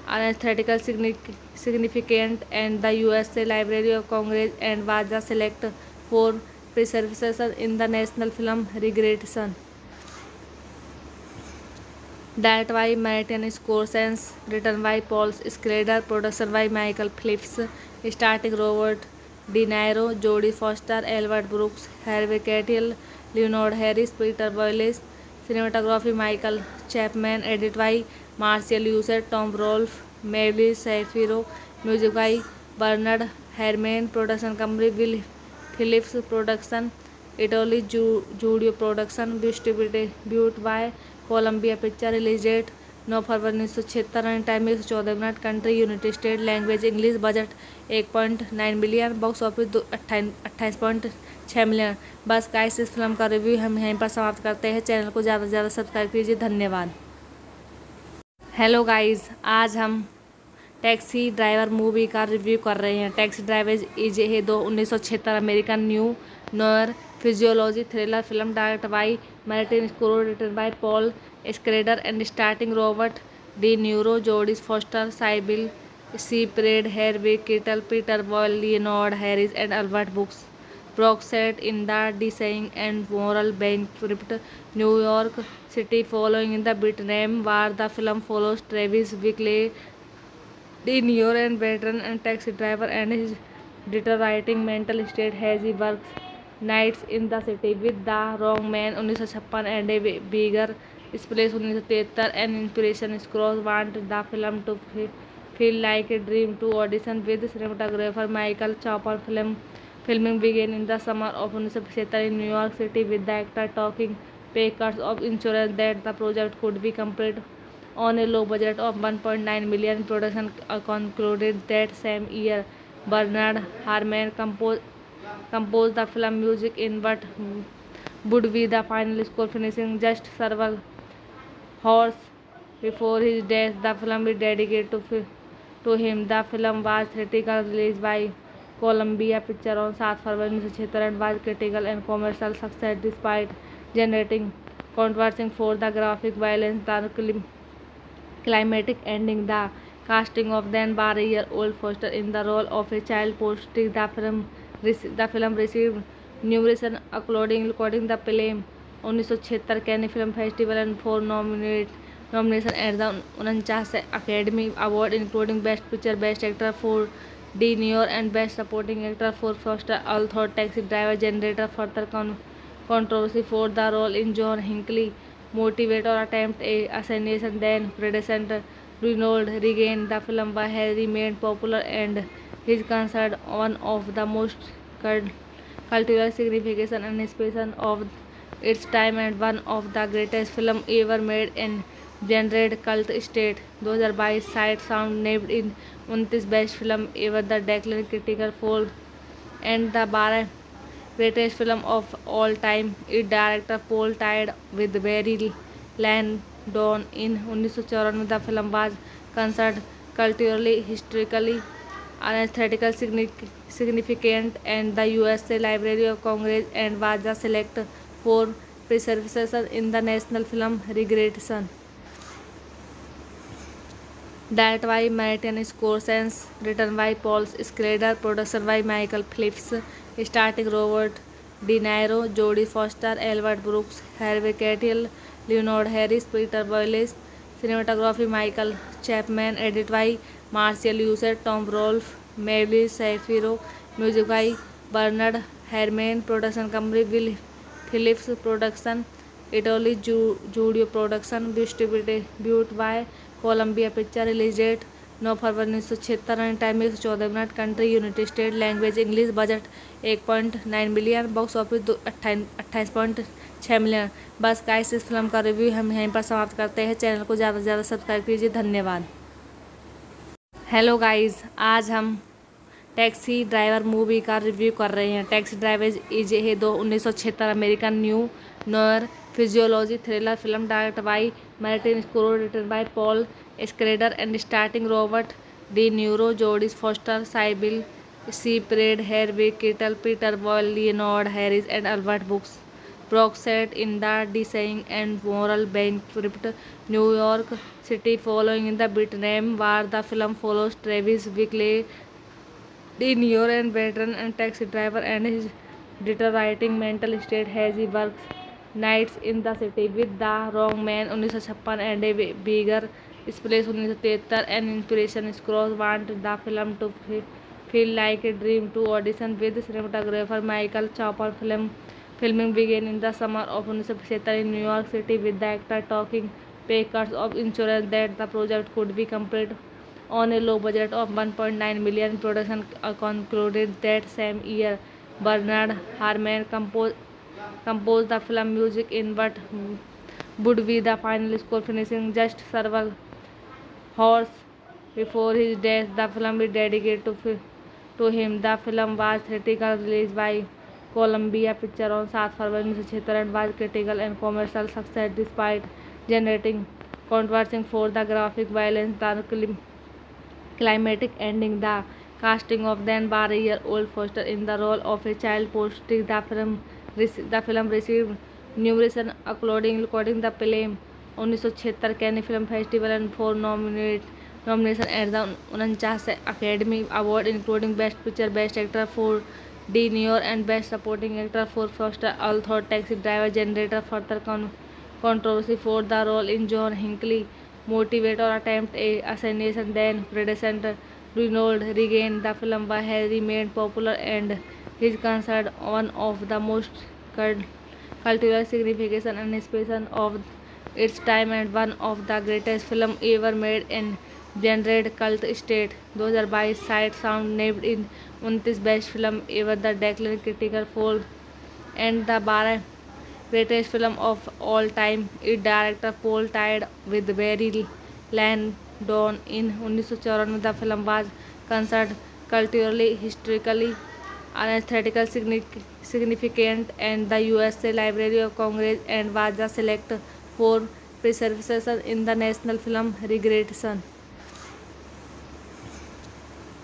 and aesthetically significant and the USA Library of Congress and was the select for preservation in the National Film Registration. That by Martin Scorsese, written by Paul Schrader, production by Michael Phillips, starring Robert De Niro, Jodie Foster, Albert Brooks, Harvey Keitel, Leonard Harris, Peter Boyles, cinematography Michael Chapman, edit by Marcel User, Tom Rolfe, Mabel Shapiro, music by Bernard Herrmann, production company Will Phillips Production, Italy Studio Production, distributed by Columbia Pictures, release date 9 फरवरी 1976, running time 114 minute, country United State, language English, budget 1.9 million, box office 28.6 million. बस guys, इस film का review हम यहीं पर समाप्त करते हैं। चैनल को ज़्यादा से ज़्यादा सब्सक्राइब कीजिए। धन्यवाद। हेलो गाइस, आज हम टैक्सी ड्राइवर मूवी का रिव्यू कर रहे हैं। Taxi driver is a 1976 American neo noir physiology thriller film direct by Martin Scorsese, written by Paul Schrader and starting Robert De Niro, Jodie Foster, Cybill Shepherd, Harvey Keitel, Peter Boyle, Leonard Harris and Albert Brock set in the decaying and moral bankrupt New York City following the Vietnam War. The film follows Travis Bickle, De Niro, and veteran and taxi driver and his deteriorating mental state as he works nights in the city with the wrong man 1956 and a bigger splash 1973. An inspiration Scrooge wanted the film to feel like a dream. To audition with cinematographer Michael Chopper. Filming began in the summer of 1977 in New York City with the actor taking pay cuts of insurance that the project could be completed on a low budget of 1.9 million. Production concluded that same year. Bernard Herrmann composed the film music in what would be the final score, finishing just several hours before his death. The film is dedicated to him. The film was theatrically released by Columbia Pictures on 7 February 1976 and was critical and commercial success despite generating controversy for the graphic violence, the climatic ending, the casting of then year-old Foster in the role of a child posting. The film received numerous accolades, including the Palme 1976 Cannes Film Festival and 4 nominations at the 49 Academy Award, including Best Picture, Best Actor for De Niro, and Best Supporting Actor for Foster. Although Taxi Driver generated further controversy for the role in John Hinckley motivate or attempt a assassination, then predecessor Ronald Reagan, the film has remained popular and is considered one of the most cultural significance and inspiration of its time and one of the greatest films ever made in genre cult state. 2022 Sight Sound named in 29 best film ever, the Declan Critical Poll, and the 12 greatest film of all time. Its director Paul tied with Barry Landon in 1994. The film was considered culturally, historically, and aesthetically significant, and the USA Library of Congress and was the select for preservation in the National Film Registration. Directed by Martin Scorsese, written by Paul Schrader, production by Michael Phillips, starring Robert De Niro, Jodie Foster, Albert Brooks, Harvey Keitel, Leonard Harris, Peter Boyles, cinematography Michael Chapman, edited by Marcel User, Tom Rolfe, Mary Shapiro, music by Bernard Herrmann, production company Will Phillips Production, Italy Studio Production, distributed by Columbia Picture, release date 9 फरवरी 1976, running time 114 minute, country United State, language English, budget 1.9 million, box office 28.6 million. बस guys, इस film का review हम यहीं पर समाप्त करते हैं। चैनल को ज़्यादा से ज़्यादा सब्सक्राइब कीजिए। धन्यवाद। हेलो गाइस, आज हम टैक्सी ड्राइवर मूवी का रिव्यू कर रहे हैं। Taxi driver is a 1976 American neo noir physiology thriller film direct by Martin Scorsese, written by Paul Schrader and starting Robert De Niro, Jodie Foster, Cybill Shepard, Harvey Keitel, Peter Boyle, Leonard Harris, and Albert Brooks set in the decaying and moral bankrupt New York City following the Vietnam War. The film follows Travis Bickle, De Niro, a veteran and taxi driver, and his deteriorating mental state as he works nights in the city with the wrong man 1956 and a bigger splash 1973. An inspiration Scrooge wanted the film to feel like a dream to audition with cinematographer Michael Chopper. Filming began in the summer of 1975 in New York City, with the actor taking pay cuts of insurance that the project could be completed on a low budget of 1.9 million. Production concluded that same year. Bernard Herrmann composed the film music in what would be the final score, finishing just several hours before his death. The film is dedicated to him. The film was theatrical release by Columbia Pictures on 7 February 1976 and was critical and commercial success despite generating controversy for the graphic violence, the climatic ending, the casting of then bar-year-old Foster in the role of a child prostitute. The film received numerous accolades, including the Pelham 1976 Cannes Film Festival and 4 nominations at the 49 Academy Award, including Best Picture, Best Actor for De Niro, and Best Supporting Actor for Foster. Although Taxi Driver generated further controversy for the role in John Hinckley motivate or attempt a assassination, then predecessor Ronald Reagan, the film has remained popular and is considered one of the most cultural significance and inspiration of its time and one of the greatest films ever made and generated cult state. 2022 Sight Sound named in 29 best film ever, the Declan Critical Fold and the 12 greatest film of all time. Its director Paul tied with Barry Lyndon in 1994. The film was considered culturally, historically, and aesthetically significant, and the USA Library of Congress and was the select for preservation in the National Film Registration.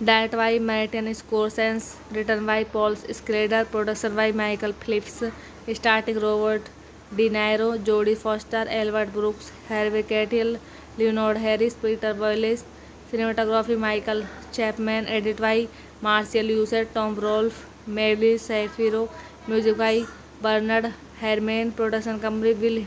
Directed by Martin Scorsese, written by Paul Schrader, production by Michael Phillips, starring Robert De Niro, Jodie Foster, Albert Brooks, Harvey Keitel, Leonard Harris, Peter Boyles, cinematography Michael Chapman, edited by Marcel User, Tom Rolfe, Mary Shapiro, music by Bernard Herrmann, production company Will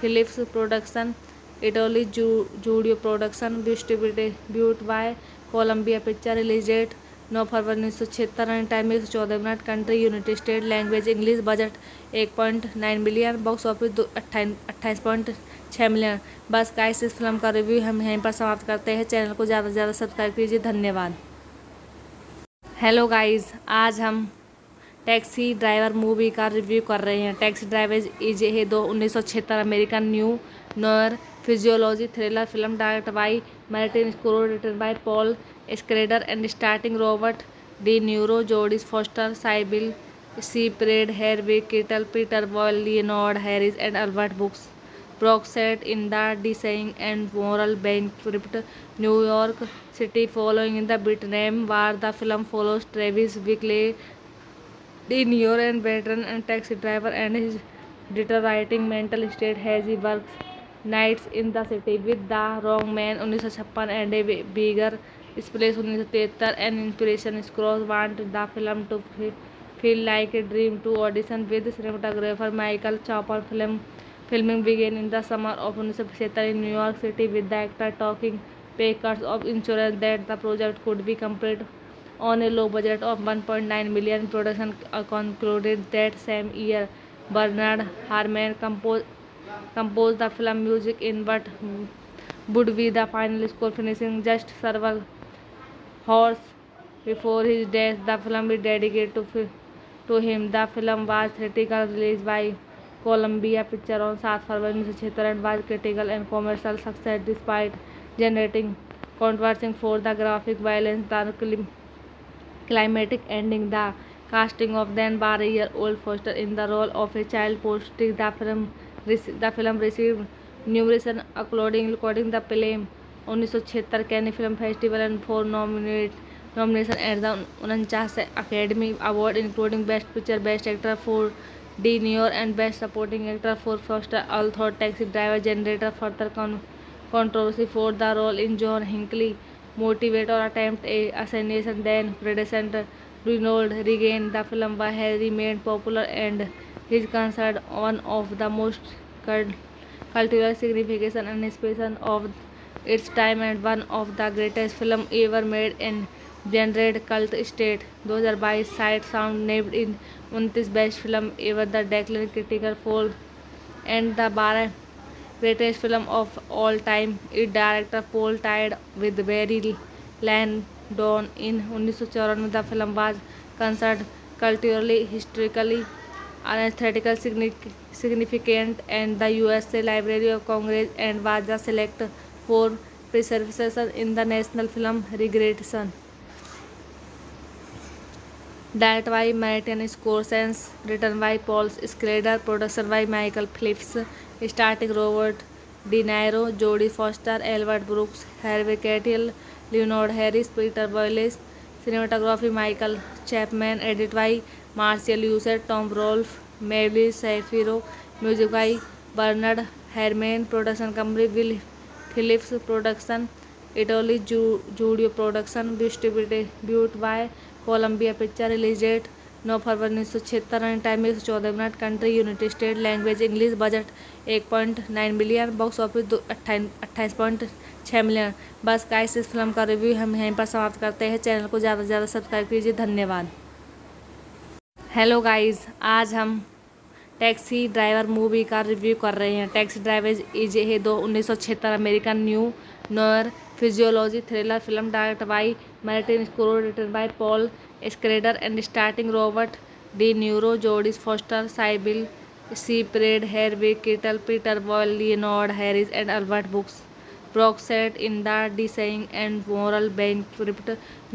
Phillips Production, Italy Studio Production, distributed by Columbia Picture, release date 9 फरवरी 1976, running time 114 minute, country United State, language English, budget 1.9 million, box office 28.6 million. बस guys, इस film का review हम यहीं पर समाप्त करते हैं। चैनल को ज़्यादा से ज़्यादा सब्सक्राइब कीजिए। धन्यवाद। हेलो गाइस, आज हम टैक्सी ड्राइवर मूवी का रिव्यू कर रहे हैं। Taxi driver is a 1976 American neo noir physiology thriller film direct by Martin Scorsese, written by Paul Schrader and starting Robert De Niro, Jodie Foster, Cybill Shepard, Harvey Keitel, Peter Boyle, Leonard Harris, and Albert Brock set in the decaying and moral bankrupt New York City following the Vietnam War. The film follows Travis Bickle, De Niro, and veteran and taxi driver, and his deteriorating mental state as he works nights in the city with the wrong man 1956 and a bigger space 1973. An inspiration Scrooge wanted the film to feel like a dream. To audition with cinematographer Michael Chopper. Filming began in the summer of 1976 in New York City, with the actor taking pay cuts of insurance that the project could be completed on a low budget of $1.9 million. Production concluded that same year. Bernard Herrmann composed the film music in what would be the final score, finishing just several hours before his death. The film is dedicated to him. The film was theatrically released by Columbia Pictures on 7 February 1976 and was critical and commercial success despite generating controversy for the graphic violence, the climatic ending, the casting of then 12-year-old Foster in the role of a child prostitute. The film received numerous accolades, including the Pelham 1976 Cannes Film Festival and 4 nominations at the 49th Academy Award, including Best Picture, Best Actor for De Niro, and Best Supporting Actor for Foster. Although Taxi Driver generated further controversy for the role in John Hinckley motivate or attempt a assassination, then predecessor Ronald Reagan, the film has remained popular and is considered one of the most cultural significance and inspiration of its time and one of the greatest films ever made in generated cult state. 2022 Sight Sound named in 29 best film ever, the Declan Critical Poll, and the 12 greatest film of all time. Its director Paul tied with Barry Lyndon in 1994. The film was considered culturally, historically, and aesthetically significant and the USA Library of Congress, and was the select for preservation in the National Film Registration. Directed by Martin Scorsese, written by Paul Schrader, production by Michael Phillips, starring Robert De Niro, Jodie Foster, Albert Brooks, Harvey Keitel, Leonard Harris, Peter Boyles, cinematography Michael Chapman, edited by Marshall Usher, Tom Rolfe, Mabel Shapiro, music by Bernard Herrmann, production company Will Phillips Production, Italy Studio Production, distributed by Columbia Pictures. Release date 9 फरवरी 1976, running time 114 minute, country United State, language English, budget 1.9 million, box office 28.6 million. बस guys, इस film का review हम यहीं पर समाप्त करते हैं। चैनल को ज़्यादा से ज़्यादा सब्सक्राइब कीजिए। धन्यवाद। हेलो गाइस, आज हम टैक्सी ड्राइवर मूवी का रिव्यू कर रहे हैं। Taxi driver is a 1976 American neo noir physiology thriller film directed by Martin Scorsese, written by Paul Schrader, and starting Robert De Niro, Jodie Foster, Cybill Shepherd, Harvey Keitel, Peter Boyle, Leonard Harris, and Albert Brock set in the decaying and moral bankrupt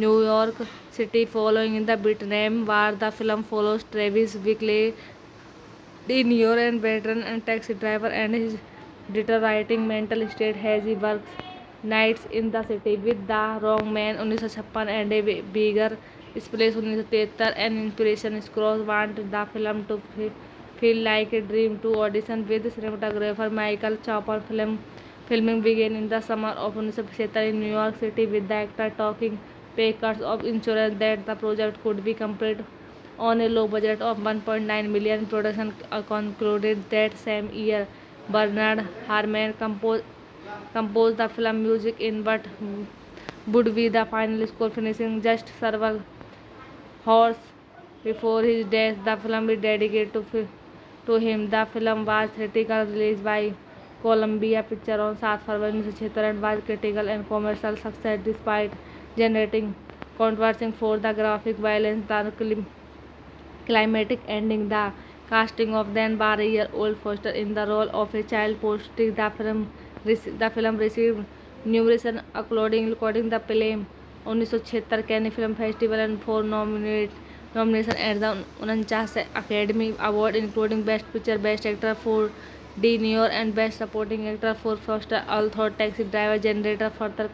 New York City following the Vietnam War. The film follows Travis Bickle, De Niro, and veteran and taxi driver, and his deteriorating mental state as he works nights in the city with the wrong man 1956 and a bigger space 1973. An inspiration Scrooge wanted the film to feel like a dream. To audition with cinematographer Michael Chopper. Filming began in the summer of 1977 in New York City, with the actor taking pay cuts of insurance that the project could be completed on a low budget of $1.9 million. Production concluded that same year. Bernard Herrmann composed the film music in what would be the final score, finishing just several hours before his death. The film is dedicated to him. The film was theatrically released by Columbia Pictures on 7 February 1976 and was critical and commercial success despite generating controversy for the graphic violence, the climatic ending, the casting of then 12-year-old Foster in the role of a child prostitute. The film received numerous accolades, including the Pelham 1976 Cannes Film Festival and 4 nominations at the 49th Academy Award, including Best Picture, Best Actor for De Niro, and Best Supporting Actor for Foster, although Taxi Driver generated further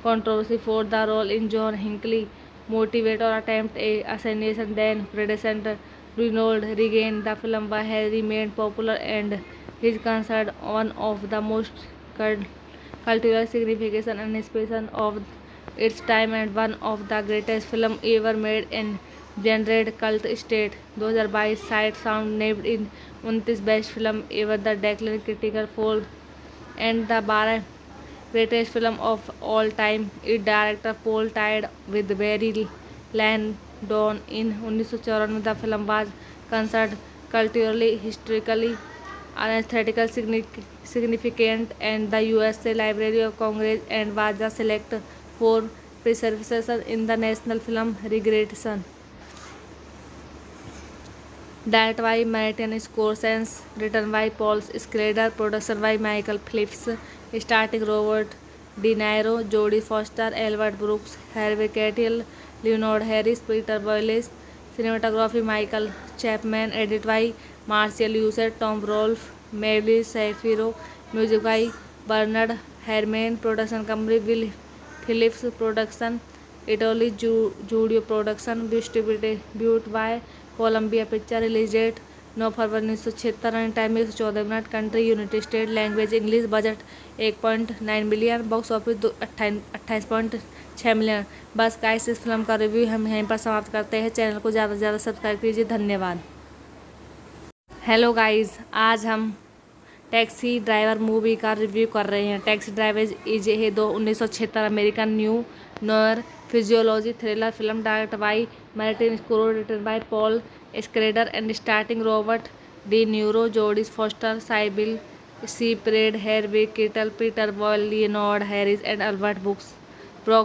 controversy for the role in John Hinckley motivate or attempt a assassination. Then predecessor Ronald Reagan, the film has remained popular and is considered one of the most cultural significance and inspiration of its time and one of the greatest films ever made in generate cult state. 2022 Sight Sound named in 29 best film ever the Declan critical for and the 12 greatest film of all time. Its director Paul tied with Barry Lyndon in 1994. The film was considered culturally, historically, and aesthetically significant and the USA Library of Congress and was the select for preservation in the National Film Registration. Directed by Martin Scorsese, written by Paul Schrader, production by Michael Phillips, starring Robert De Niro, Jodie Foster, Albert Brooks, Harvey Keitel, Leonard Harris, Peter Boyles, cinematography Michael Chapman, edited by Marshall User, Tom Rolfe, Mary Shapiro, music by Bernard Herrmann, production company Will Phillips Production, Italy Studio Production, distributed by Columbia Pictures, release date 9 फरवरी 1976, running time 114 minute, country United State, language English, budget 1.9 million, box office 28.6 million. बस guys इस film का review हम यहीं पर समाप्त करते हैं। चैनल को ज़्यादा से ज़्यादा सब्सक्राइब कीजिए। धन्यवाद। हेलो गाइस, आज हम टैक्सी ड्राइवर मूवी का रिव्यू कर रहे हैं। Taxi driver is a 1976 American neo noir physiology thriller film direct by Martin Scorsese, written by Paul Schrader and starting Robert De Niro, Jodie Foster, Cybill Shepherd, Harvey Keitel, Peter Boyle, Leonard Harris and Albert Brooks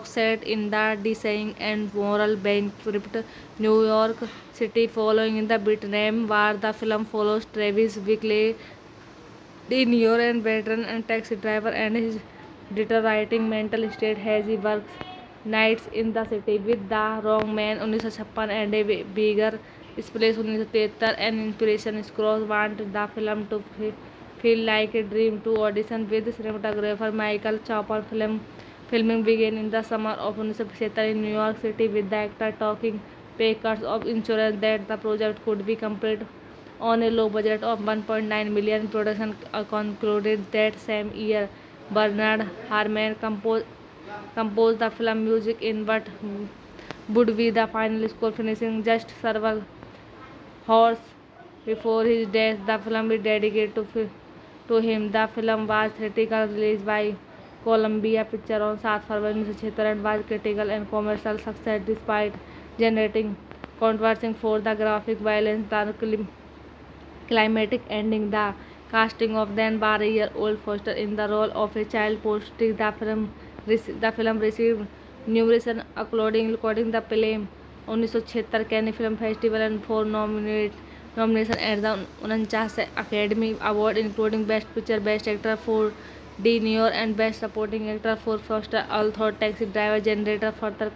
set in the decaying and moral bankrupt New York City following in the Vietnam War. The film follows Travis Bickle, De Niro, a veteran and taxi driver, and his deteriorating mental state as he works nights in the city with the wrong man 1956 and a bigger splash 1973. An inspiration Scrooge wanted the film to feel like a dream to audition with cinematographer Michael Chopper. Filming began in the summer of 1975 in New York City with the actor taking pay cuts of insurance that the project could be completed on a low budget of 1.9 million. Production concluded that same year. Bernard Herrmann composed the film music in what would be the final score, finishing just several hours before his death. The film is dedicated to him. The film was theatrically released by Columbia Pictures on 7 February 1976 and was critical and commercial success despite generating controversy for the graphic violence, the climatic ending, the casting of then 12-year-old Foster in the role of a child posting. The film received numerous accolades, including the Palm 1976 Cannes Film Festival and 4 nominations at the 49 Academy Award, including Best Picture, Best Actor for De Niro, and Best Supporting Actor for Foster, although Taxi Driver generated further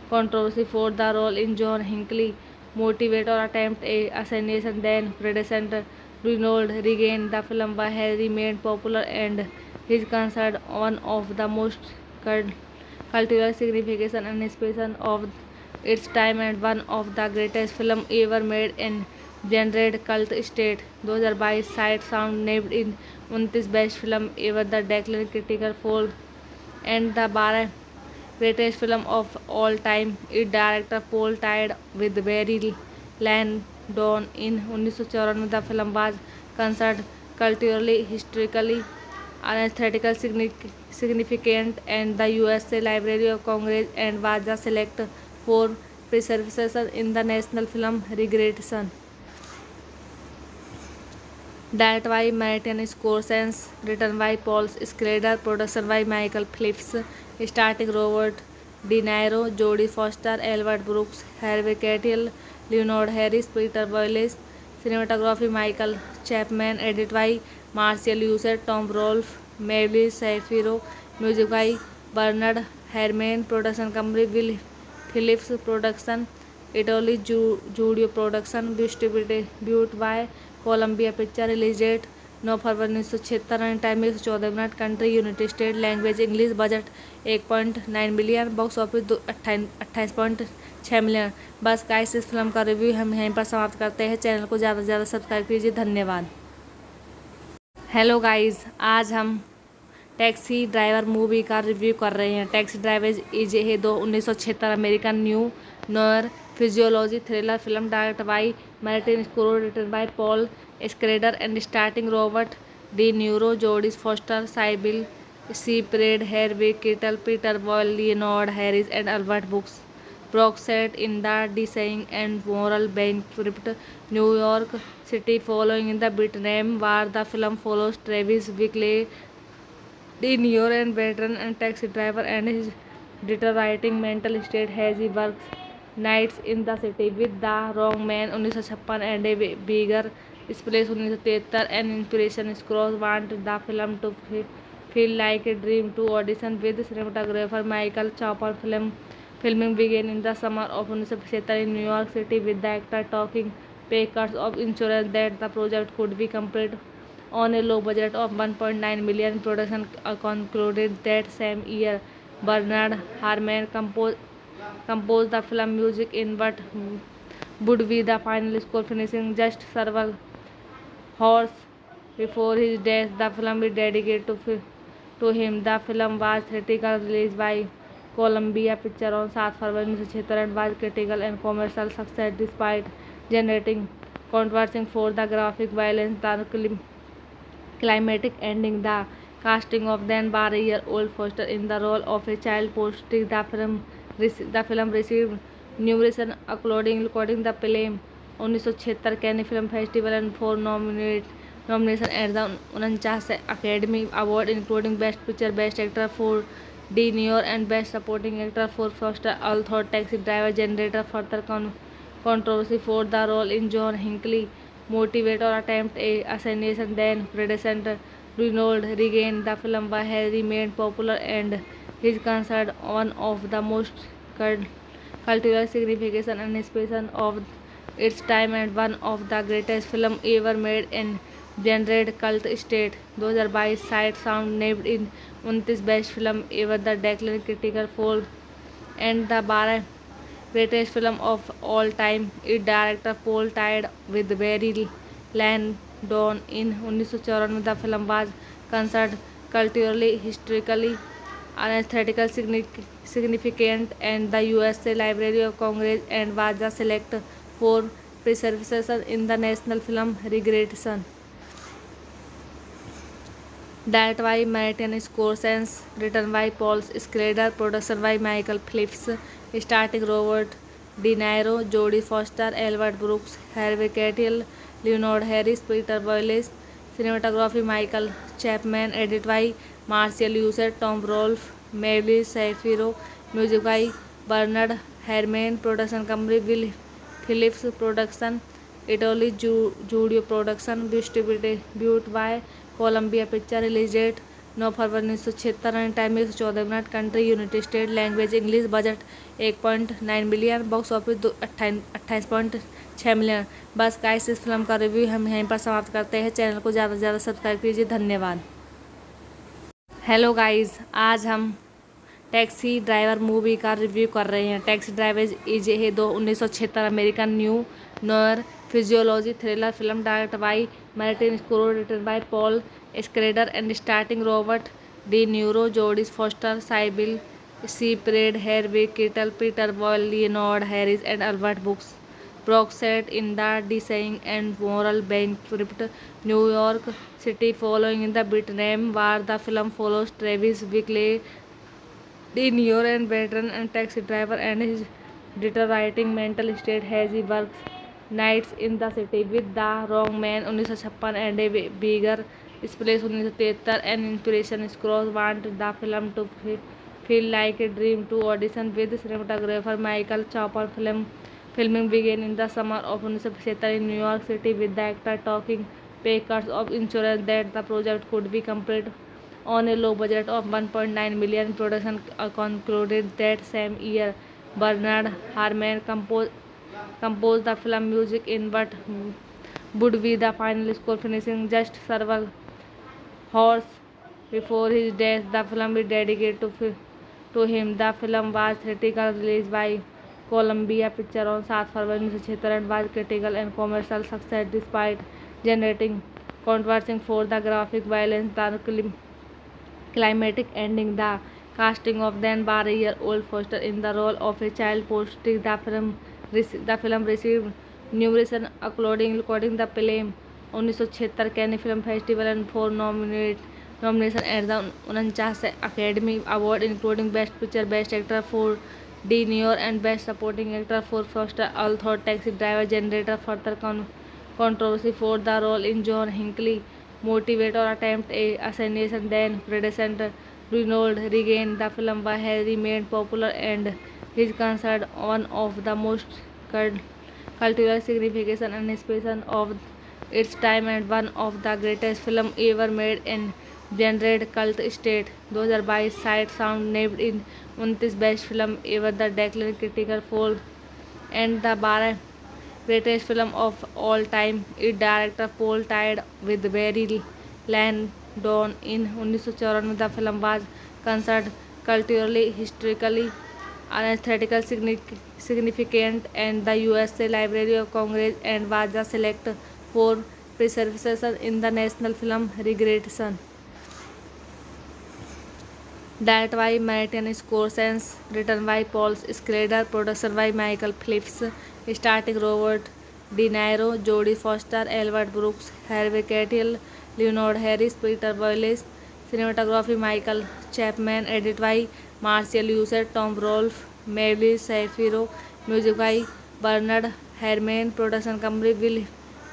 controversy for the role in John Hinckley motivate or attempt a assassination. Then predecessor Ronald Reagan, the film has remained popular and is considered one of the most cultural significance and inspiration of its time and one of the greatest films ever made in generate cult state. 2022 Sight Sound named in 29 best film ever the Declan critical for and the 12 greatest film of all time. Its director Paul tied with Barry Lyndon in 1994. The film was considered culturally, historically, and aesthetically significant and the USA Library of Congress and was the select for preservation in the National Film Registration. Directed by Martin Scorsese, written by Paul Schrader, production by Michael Phillips, starring Robert De Niro, Jodie Foster, Albert Brooks, Harvey Keitel, Leonard Harris, Peter Boyles, cinematography Michael Chapman, edited by Marshall User, Tom Rolfe, Mary Shapiro, music by Bernard Herrmann, production company Will Phillips Production, Italy Studio Production, distributed by Columbia Pictures, release date 9 फरवरी 1976, running time 114 minute, country United State, language English, budget 1.9 million, box office 28.6 million. बस guys, इस film का review हम यहीं पर समाप्त करते हैं। चैनल को ज़्यादा से ज़्यादा सब्सक्राइब कीजिए। धन्यवाद। हेलो गाइस, आज हम टैक्सी ड्राइवर मूवी का रिव्यू कर रहे हैं। Taxi driver is a 1976 American neo noir physiology thriller film direct by Martin Scorsese, written by Paul Schrader and starting Robert De Niro, Jodie Foster, Cybill Shepherd, Harvey Keitel, Peter Boyle, Leonard Harris and Albert Brock set in the decaying and moral bankrupt New York City following in the Vietnam War. The film follows Travis Bickle, De Niro, and veteran and taxi driver and his deteriorating mental state as he works nights in the city with the wrong man 1956 and a bigger space 1973. An inspiration Scrooge wanted the film to feel like a dream to audition with cinematographer Michael Chopper. Filming began in the summer of 1977 in New York City, with the actor taking pay cuts of insurance that the project could be completed on a low budget of 1.9 million. Production concluded that same year. Bernard Herrmann composed the film music in what would be the final score, finishing just several hours before his death. The film is dedicated to him. The film was theatrically released by Columbia Pictures on 7 February 1976 and was critical and commercial success despite generating controversy for the graphic violence, the climatic ending, the casting of then 12-year-old Foster in the role of a child prostitute. The film received numerous accolades, including the Pelham 1976 Cannes Film Festival and 4 nominations at the 49 Academy Award, including Best Picture, Best Actor for De Niro and Best Supporting Actor for Foster. Although Taxi Driver generated further controversy for the role in John Hinckley motivated or attempt a assassination, then predecessor Ronald Reagan, the film has remained popular and is considered one of the most cultural significance and inspiration of its time and one of the greatest films ever made and generated cult state. 2022 Sight Sound named in 29 Best Film Ever, the Declan Critical Poll, and the 12 greatest film of all time. Its director Paul tied with Barry Lyndon in 1994. The film was considered culturally, historically, and aesthetically significant and the USA Library of Congress, and was the select for preservation in the National Film Registration. Directed by Martin Scorsese, written by Paul Schrader, production by Michael Phillips, starring Robert De Niro, Jodie Foster, Albert Brooks, Harvey Keitel, Leonard Harris, Peter Boyles, cinematography Michael Chapman, edited by Marshall Usher, Tom Rolfe, Mary Shapiro, music by Bernard Herrmann, production company Will Phillips Production, Italy Studio Production, distributed by Columbia Pictures. Release date 9 फरवरी 1976, running time 114 minute, country United State, language English, budget 1.9 million, box office 28.6 million. बस guys, इस film का review हम यहीं पर समाप्त करते हैं। चैनल को ज़्यादा से ज़्यादा सब्सक्राइब कीजिए। धन्यवाद। हेलो गाइस, आज हम टैक्सी ड्राइवर मूवी का रिव्यू कर रहे हैं। Taxi driver is a 1976 American neo noir physiology thriller film direct by Martin Scorsese, written by Paul Schrader and starting Robert De Niro, Jodie Foster, Cybill Shepherd, Harvey Keitel, Peter Boyle, Leonard Harris and Albert Brock set in the decaying and moral bankrupt New York City following in the Vietnam War. The film follows Travis Bickle, De Niro, and veteran and taxi driver and his deteriorating mental state as he works nights in the city with the wrong man 1956 and a bigger space 1973. An inspiration Scrooge wanted the film to feel like a dream to audition with cinematographer Michael Chopper. Filming began in the summer of 1977 in New York City, with the actor taking pay cuts of insurance that the project could be completed on a low budget of 1.9 million. Production concluded that same year. Bernard Herrmann composed the film music in what would be the final score, finishing just several hours before his death. The film is dedicated to him. The film was theatrical released by Columbia Pictures on 7 February 1976 and was critical and commercial success despite generating controversy for the graphic violence, the climatic ending, the casting of then bar-a-year-old Foster in the role of a child posting. The film received numerous accolades, including the Pelham 1976 Cannes Film Festival and 4 nominations at the 49th Academy Award, including Best Picture, Best Actor for De Niro, and Best Supporting Actor for Foster. Although Taxi Driver generated further controversy for the role in John Hinckley motivated attempt a assassination, then predecessor Ronald Reagan, the film has remained popular and is considered one of the most cultural significance and inspiration of its time and one of the greatest films ever made in generate cult state. 2022 Sight Sound named in 29 best film ever, the declared critical for and the 12 greatest film of all time. Its director Paul tied with Barry Lyndon in 1994. The film was considered culturally, historically, and aesthetically significant and the USA Library of Congress and was the select for preservation in the National Film Registration. That by Martin Scorsese, written by Paul Schrader, production by Michael Phillips, starring Robert De Niro, Jodie Foster, Albert Brooks, Harvey Keitel, Leonard Harris, Peter Boyles, cinematography Michael Chapman, edited by Marcel User, Tom Rolfe, Mabel Shapiro, music by Bernard Herrmann, production company Will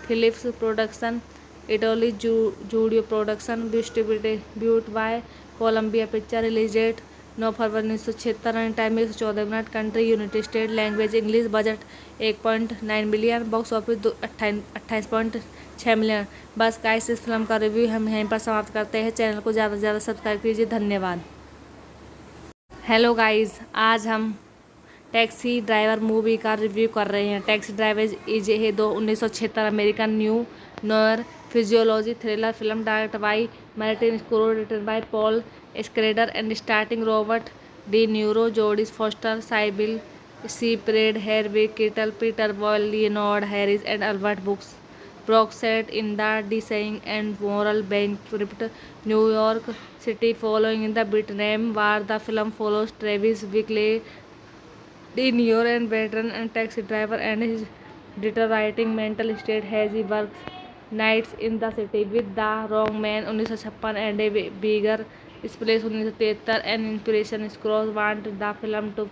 Phillips Production, Italy Studio Production, distributed by Columbia Pictures, release date 9 फरवरी 1976, run time 114 minute, country United State, language English, budget 1.9 million, box office 28.6 million. बस guys, इस film का review हम यहीं पर समाप्त करते हैं। चैनल को ज़्यादा से ज़्यादा सब्सक्राइब कीजिए। धन्यवाद। हेलो गाइस, आज हम टैक्सी ड्राइवर मूवी का रिव्यू कर रहे हैं। Taxi driver is a 1976 American neo noir physiology thriller film direct by Martin Scorsese, written by Paul Schrader and starting Robert De Niro, Jodie Foster, Cybill Shepherd, Harvey Keitel, Peter Boyle, Leonard Harris and Albert Brooks set in the dying and moral bankrupt New York City following the Vietnam War. The film follows Travis Bickle, De Niro, and veteran and taxi driver and his deteriorating mental state as he works nights in the city with the wrong man 1956 and a bigger splash 1973. An inspiration Scrooge wanted the film to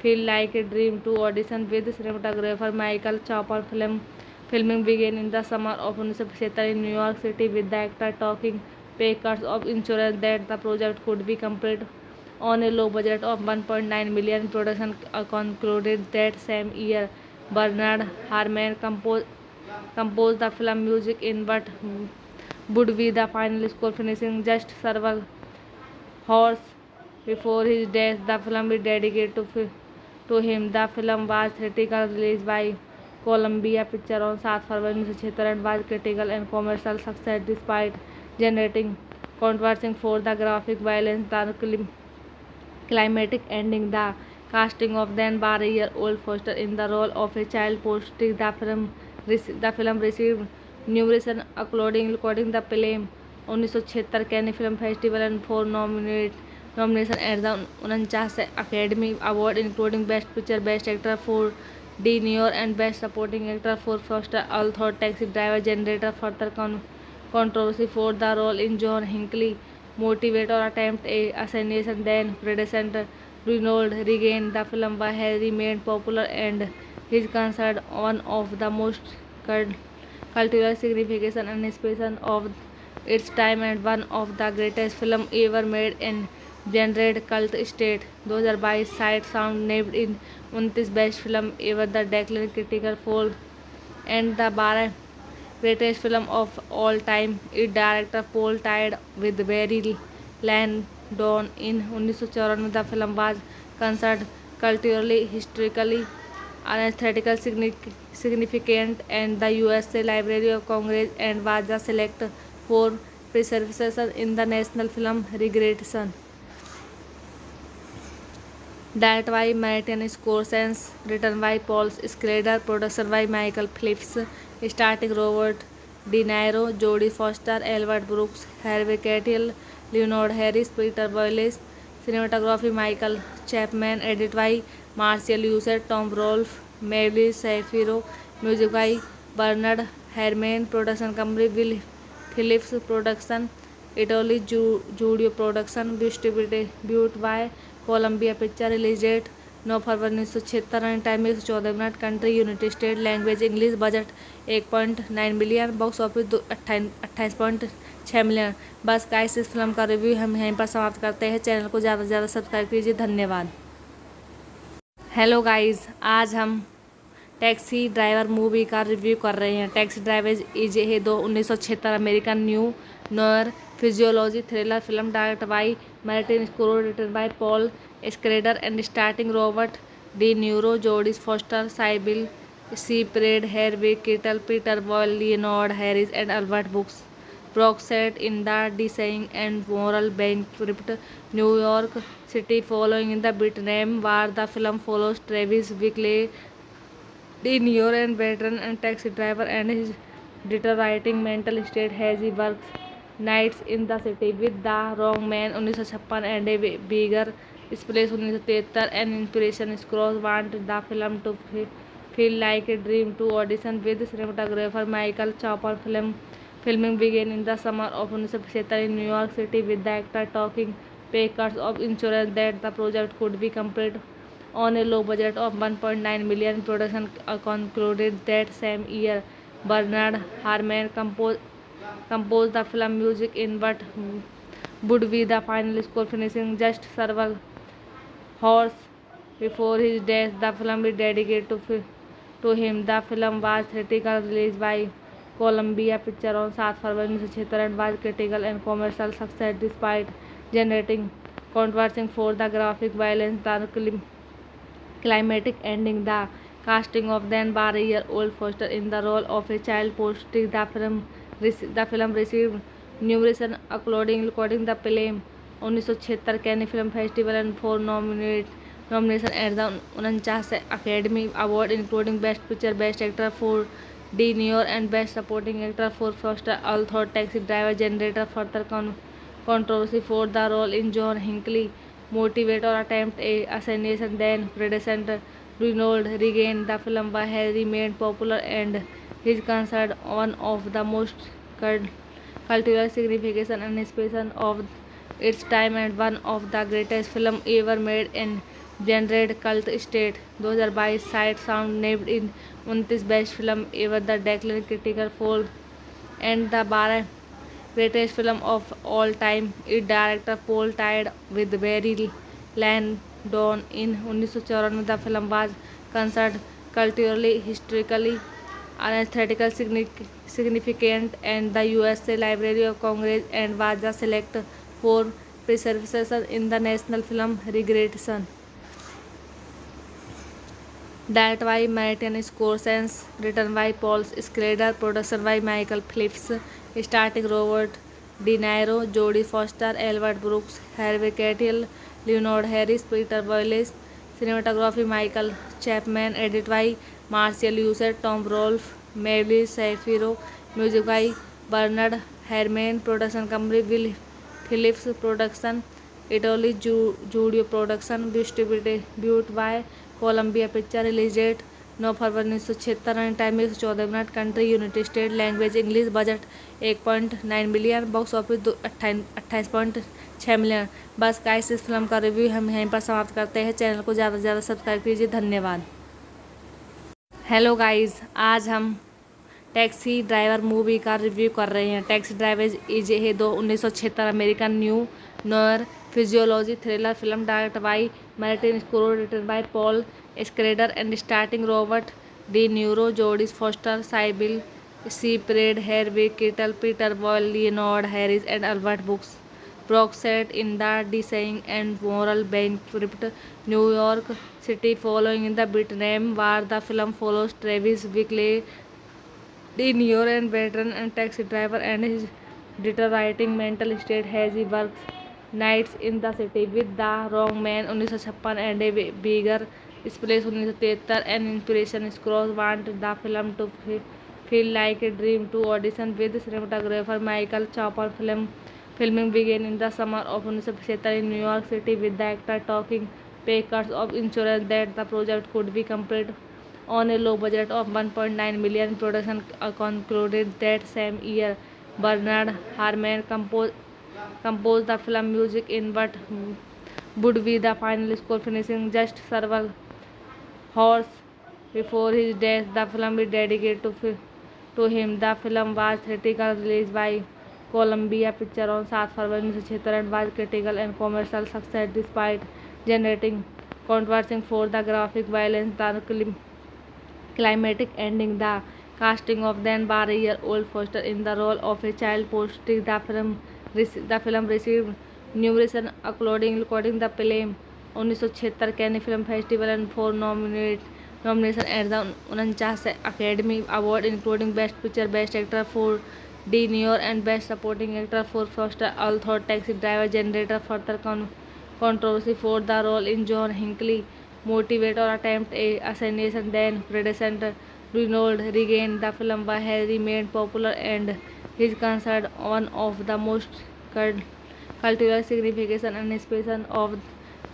feel like a dream to audition with cinematographer Michael Chapman. Filming began in the summer of 1977 in New York City with the actor taking pay cuts of insurance that the project could be completed on a low budget of 1.9 million. Production concluded that same year. Bernard Herrmann composed the film music in what would be the final score, finishing just several hours before his death. The film is dedicated to him. The film was theatrically released by Columbia Pictures on 7 February 1976 and was critical and commercial success despite generating controversy for the graphic violence, the climatic ending, the casting of then bar-a-year-old Foster in the role of a child posting. The film received numerous accolades, including the Pelham 1976 Cannes Film Festival and 4 nominations at the 49th Academy Award, including Best Picture, Best Actor for De Niro, and Best Supporting Actor for Foster. Although Taxi Driver generated further controversy for the role in John Hinckley motivated attempt a assassination, then predecessor Ronald Reagan, the film has remained popular and is considered one of the most cultural significance and inspiration of its time and one of the greatest films ever made in generate cult state. 2022 Sight Sound named in 29 best film ever, the declared critical for and the 12 greatest film of all time. Its director Paul tied with Barry Lyndon in 1994. The film was considered culturally, historically, are aesthetically significant, and the USA Library of Congress and was the select for preservation in the National Film Registration. Directed by Martin Scorsese, written by Paul Schrader, production by Michael Phillips, starring Robert De Niro, Jodie Foster, Albert Brooks, Harvey Keitel, Leonard Harris, Peter Boyles, cinematography Michael Chapman, edited by Marcel User, Tom Rolfe, Mary Shapiro, music by Bernard Herrmann, production company Will Phillips Production, Italy Studio Production, distributed by Columbia Picture, release date 9 फरवरी 1976, running time 114 minute, country United State, language English, budget 1.9 million, box office 28.6 million. बस guys, इस film का review हम यहीं पर समाप्त करते हैं। चैनल को ज़्यादा से ज़्यादा सब्सक्राइब कीजिए। धन्यवाद। हेलो गाइस, आज हम टैक्सी ड्राइवर मूवी का रिव्यू कर रहे हैं। Taxi driver is a 1976 American neo noir physiology thriller film direct by Martin Scorsese, written by Paul Schrader and starting Robert De Niro, Jodie Foster, Cybill Shepherd, Harvey Keitel, Peter Boyle, Leonard Harris and Albert Brock set in the decaying and moral bankrupt New York City following the Vietnam War. The film follows Travis Bickle, De Niro, and veteran and taxi driver, and his deteriorating mental state as he works nights in the city with the wrong man 1956 and a bigger splash 1973. An inspiration Scrooge wanted the film to feel like a dream to audition with cinematographer Michael Chopper. Filming began in the summer of 1977 in New York City, with the actor taking pay cuts of insurance that the project could be completed on a low budget of $1.9 million. Production concluded that same year. Bernard Herrmann composed the film music in what would be the final score, finishing just several hours before his death. The film is dedicated to him. The film was theatrically released by Columbia Pictures on 7 February 1976 and was critical and commercial success despite generating controversy for the graphic violence, the climatic ending, the casting of then bar-year-old Foster in the role of a child prostitute. The film received numerous accolades, including the Pelham 1976 Cannes Film Festival and 4 nominations at the 49th Academy Award, including Best Picture, Best Actor for De Niro, and Best Supporting Actor for Foster. Although Taxi Driver generated further controversy for the role in John Hinckley motivated or attempt a assassination, then predecessor Ronald Reagan, the film has remained popular and is considered one of the most cultural significance and inspiration of its time and one of the greatest films ever made and generated cult state. 2022 Sight Sound named in 29 Best Film Ever, the Declan Critical for and the 12 greatest film of all time. Its director Paul tied with Barry Lyndon in 1994. The film was considered culturally, historically, and aesthetically significant, and the USA Library of Congress and was the select for preservation in the National Film Registration. Directed by Martin Scorsese, written by Paul Schrader, production by Michael Phillips, starring Robert De Niro, Jodie Foster, Albert Brooks, Harvey Keitel, Leonard Harris, Peter Boyles, cinematography Michael Chapman, edited by Marcel User, Tom Rolfe, Mary Shapiro, music by Bernard Herrmann, production company Will Phillips Production, Italy Studio Production, distributed by Columbia Picture, release date 9 फरवरी 1976, running time 114 minute, country United State, language English, budget 1.9 million, box office 28.6 million. बस guys, इस film का review हम यहीं पर समाप्त करते हैं। चैनल को ज़्यादा से ज़्यादा सब्सक्राइब कीजिए। धन्यवाद। हेलो गाइस, आज हम टैक्सी ड्राइवर मूवी का रिव्यू कर रहे हैं। Taxi driver is a 1976 American neo noir physiology thriller film direct by Martin Scorsese, written by Paul Schrader and starting Robert De Niro, Jodie Foster, Cybill Shepherd, Harvey Keitel, Peter Boyle, Leonard Harris and Albert Brock set in the decaying and moral bankrupt New York City following the Vietnam War. The film follows Travis Bickle, De Niro, and veteran and taxi driver, and his deteriorating mental state as he works nights in the city with the wrong man 1956 and a bigger space 1973 and inspiration Scrooge wanted the film to feel like a dream to audition with cinematographer Michael Chopper. Filming began in the summer of 1957 in New York City with the actor taking pay cuts of insurance that the project could be completed on a low budget of 1.9 million. Production concluded that same year. Bernard Herrmann composed the film music in what would be the final score, finishing just several hours before his death. The film is dedicated to him. The film was theatrical released by Columbia Pictures on 7 February 1976 and was critical and commercial success despite generating controversy for the graphic violence, the climatic ending, the casting of then bar-year-old Foster in the role of a child posting. The film received numerous accolades, including the Pelham 1976 Cannes Film Festival and 4 nominations at the 49 Academy Award, including Best Picture, Best Actor for De Niro, and Best Supporting Actor for Foster. Although Taxi Driver generated further controversy for the role in John Hinckley motivate or attempt a assassination, then predecessor Ronald Reagan, the film has remained popular and is considered one of the most cultural significance and inspiration of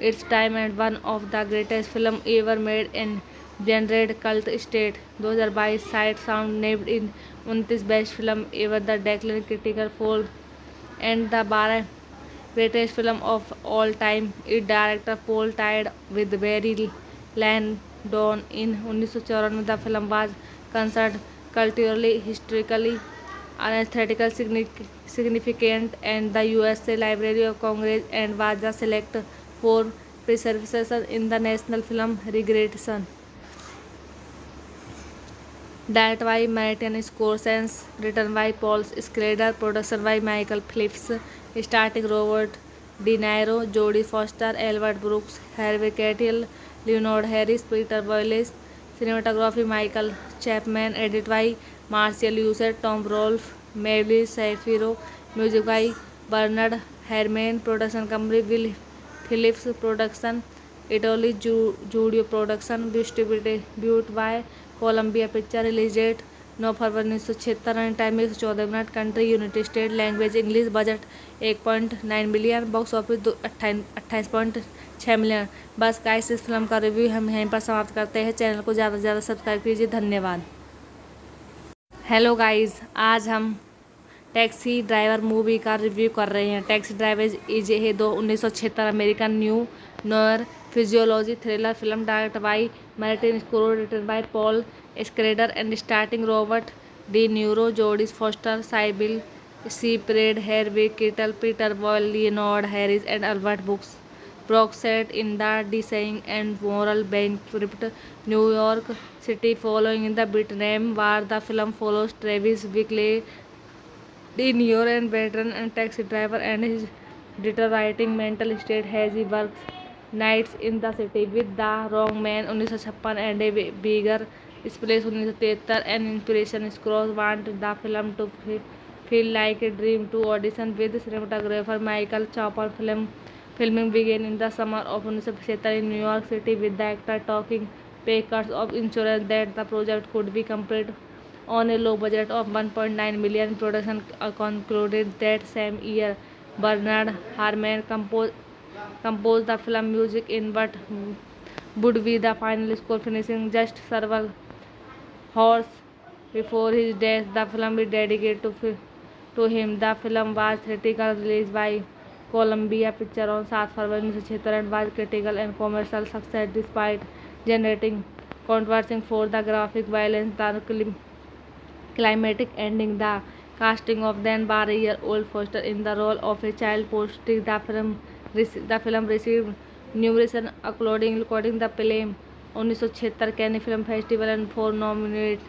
its time and one of the greatest films ever made in genre cult state. 2022 Sight Sound named in 29 best film ever, the Declan Critical Fold, and the 12 greatest film of all time. Its director Paul tied with Barry Lyndon in 1994. The film was considered culturally, historically, and aesthetically significant and the USA Library of Congress and was the select for preservation in the National Film Registration. Directed by Martin Scorsese, written by Paul Schrader, production by Michael Phillips, starring Robert De Niro, Jodie Foster, Albert Brooks, Harvey Keitel, Leonard Harris, Peter Boyles, cinematography Michael Chapman, edited by Marshall User, Tom Rolfe, Mabel Shapiro, music by Bernard Herrmann, production company Will Phillips Production, Italy Studio Production, distributed by Columbia Pictures, release date 9 फरवरी 1976 and time 114 minute, country United State, language English, budget 1.9 million, box office 28.6 million. बस guys, इस film का review हम यहीं पर समाप्त करते हैं। चैनल को ज़्यादा से ज़्यादा सब्सक्राइब कीजिए। धन्यवाद। हेलो गाइस, आज हम टैक्सी ड्राइवर मूवी का रिव्यू कर रहे हैं। Taxi driver is a 1976 American neo noir physiology thriller film directed by Martin Scorsese, written by Paul Schrader and starting Robert De Niro, Jodie Foster, Cybill Shepherd, Harvey Keitel, Peter Boyle, Leonard Harris and Albert Brock set in the decaying and moral bankrupt New York City following the Vietnam War. The film follows Travis Bickle, De Niro, and veteran and taxi driver, and his deteriorating mental state as he works nights in the city with the wrong man 1956 and a bigger space 1973 and inspiration Scrooge wanted the film to feel like a dream to audition with cinematographer Michael Chopper. Filming began in the summer of 1957 in New York City with the actor taking pay cuts of insurance that the project could be completed on a low budget of 1.9 million. Production concluded that same year. Bernard Herrmann composed the film music in what would be the final score, finishing just several hours before his death. The film is dedicated to him. The film was theatrically released by Columbia Pictures on 7 February 1976 and was critical and commercial success despite generating controversy for the graphic violence, the climatic ending, the casting of then bar-year-old Foster in the role of a child posting. The film received numerous accolades, including the Pelham 1976 Cannes Film Festival and 4 nominations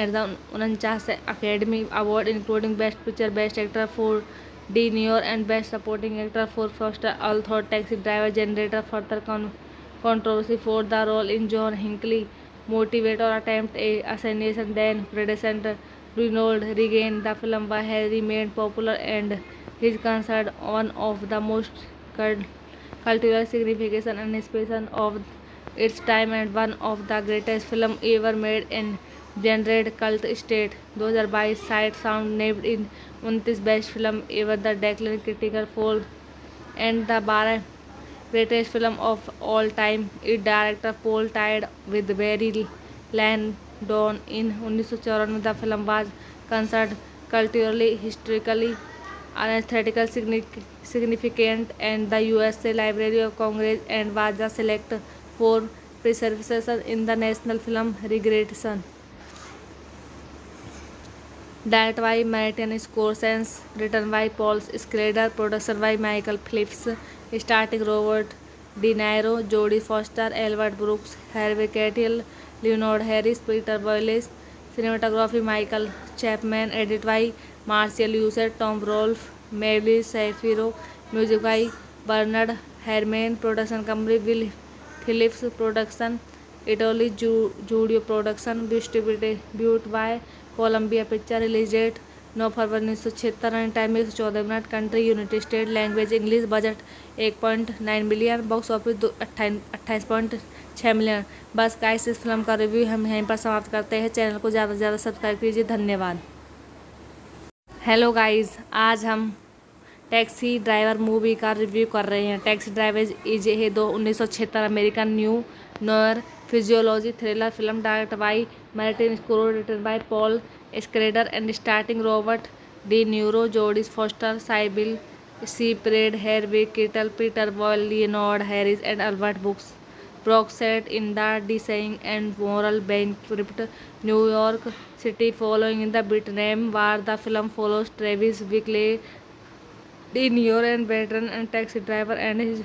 at the 49 Academy Award, including Best Picture, Best Actor for D. Niro, and Best Supporting Actor for Foster. Although Taxi Driver generated further controversy for the role in John Hinckley motivate or attempt a assassination than predecessor Ronald Reagan, the film has remained popular and is considered one of the most cultural significance and inspiration of its time and one of the greatest films ever made in genre cult state. 2022 Sight Sound named in 29 best film ever the Declan Critical Poll and the 12 greatest film of all time. Its director Paul tied with Barry Lyndon in 1994. The film was considered culturally, historically, and aesthetically significant and the USA Library of Congress and was the select for preservation in the National Film Registration. Directed by Martin Scorsese, written by Paul Schrader, production by Michael Phillips, starring Robert De Niro, Jodie Foster, Albert Brooks, Harvey Keitel, Leonard Harris, Peter Boyles, cinematography Michael Chapman, edited by Marcel User, Tom Rolfe, Mabel Shapiro, music by Bernard Herrmann, production company Will Phillips Production, Italy Studio Production, distributed by Columbia Picture, release date 9 फरवरी 1976, running time 114 minute, country United State, language English, budget 1.9 billion, box office 28.6 million. बस guys इस film का review हम यहीं पर समाप्त करते हैं। चैनल को ज़्यादा से ज़्यादा सब्सक्राइब कीजिए। धन्यवाद। हेलो गाइस, आज हम टैक्सी ड्राइवर मूवी का रिव्यू कर रहे हैं। Taxi driver is a 1976 American neo noir physiology thriller film direct by Martin Scorsese, written by Paul Schrader and starting Robert De Niro, Jodie Foster, Cybill Shepherd, Harvey Keitel, Peter Boyle, Leonard Harris and Albert Brooks set in the decaying and moral bankrupt New York City following the Vietnam War. The film follows Travis Bickle, De Niro, and veteran and taxi driver and his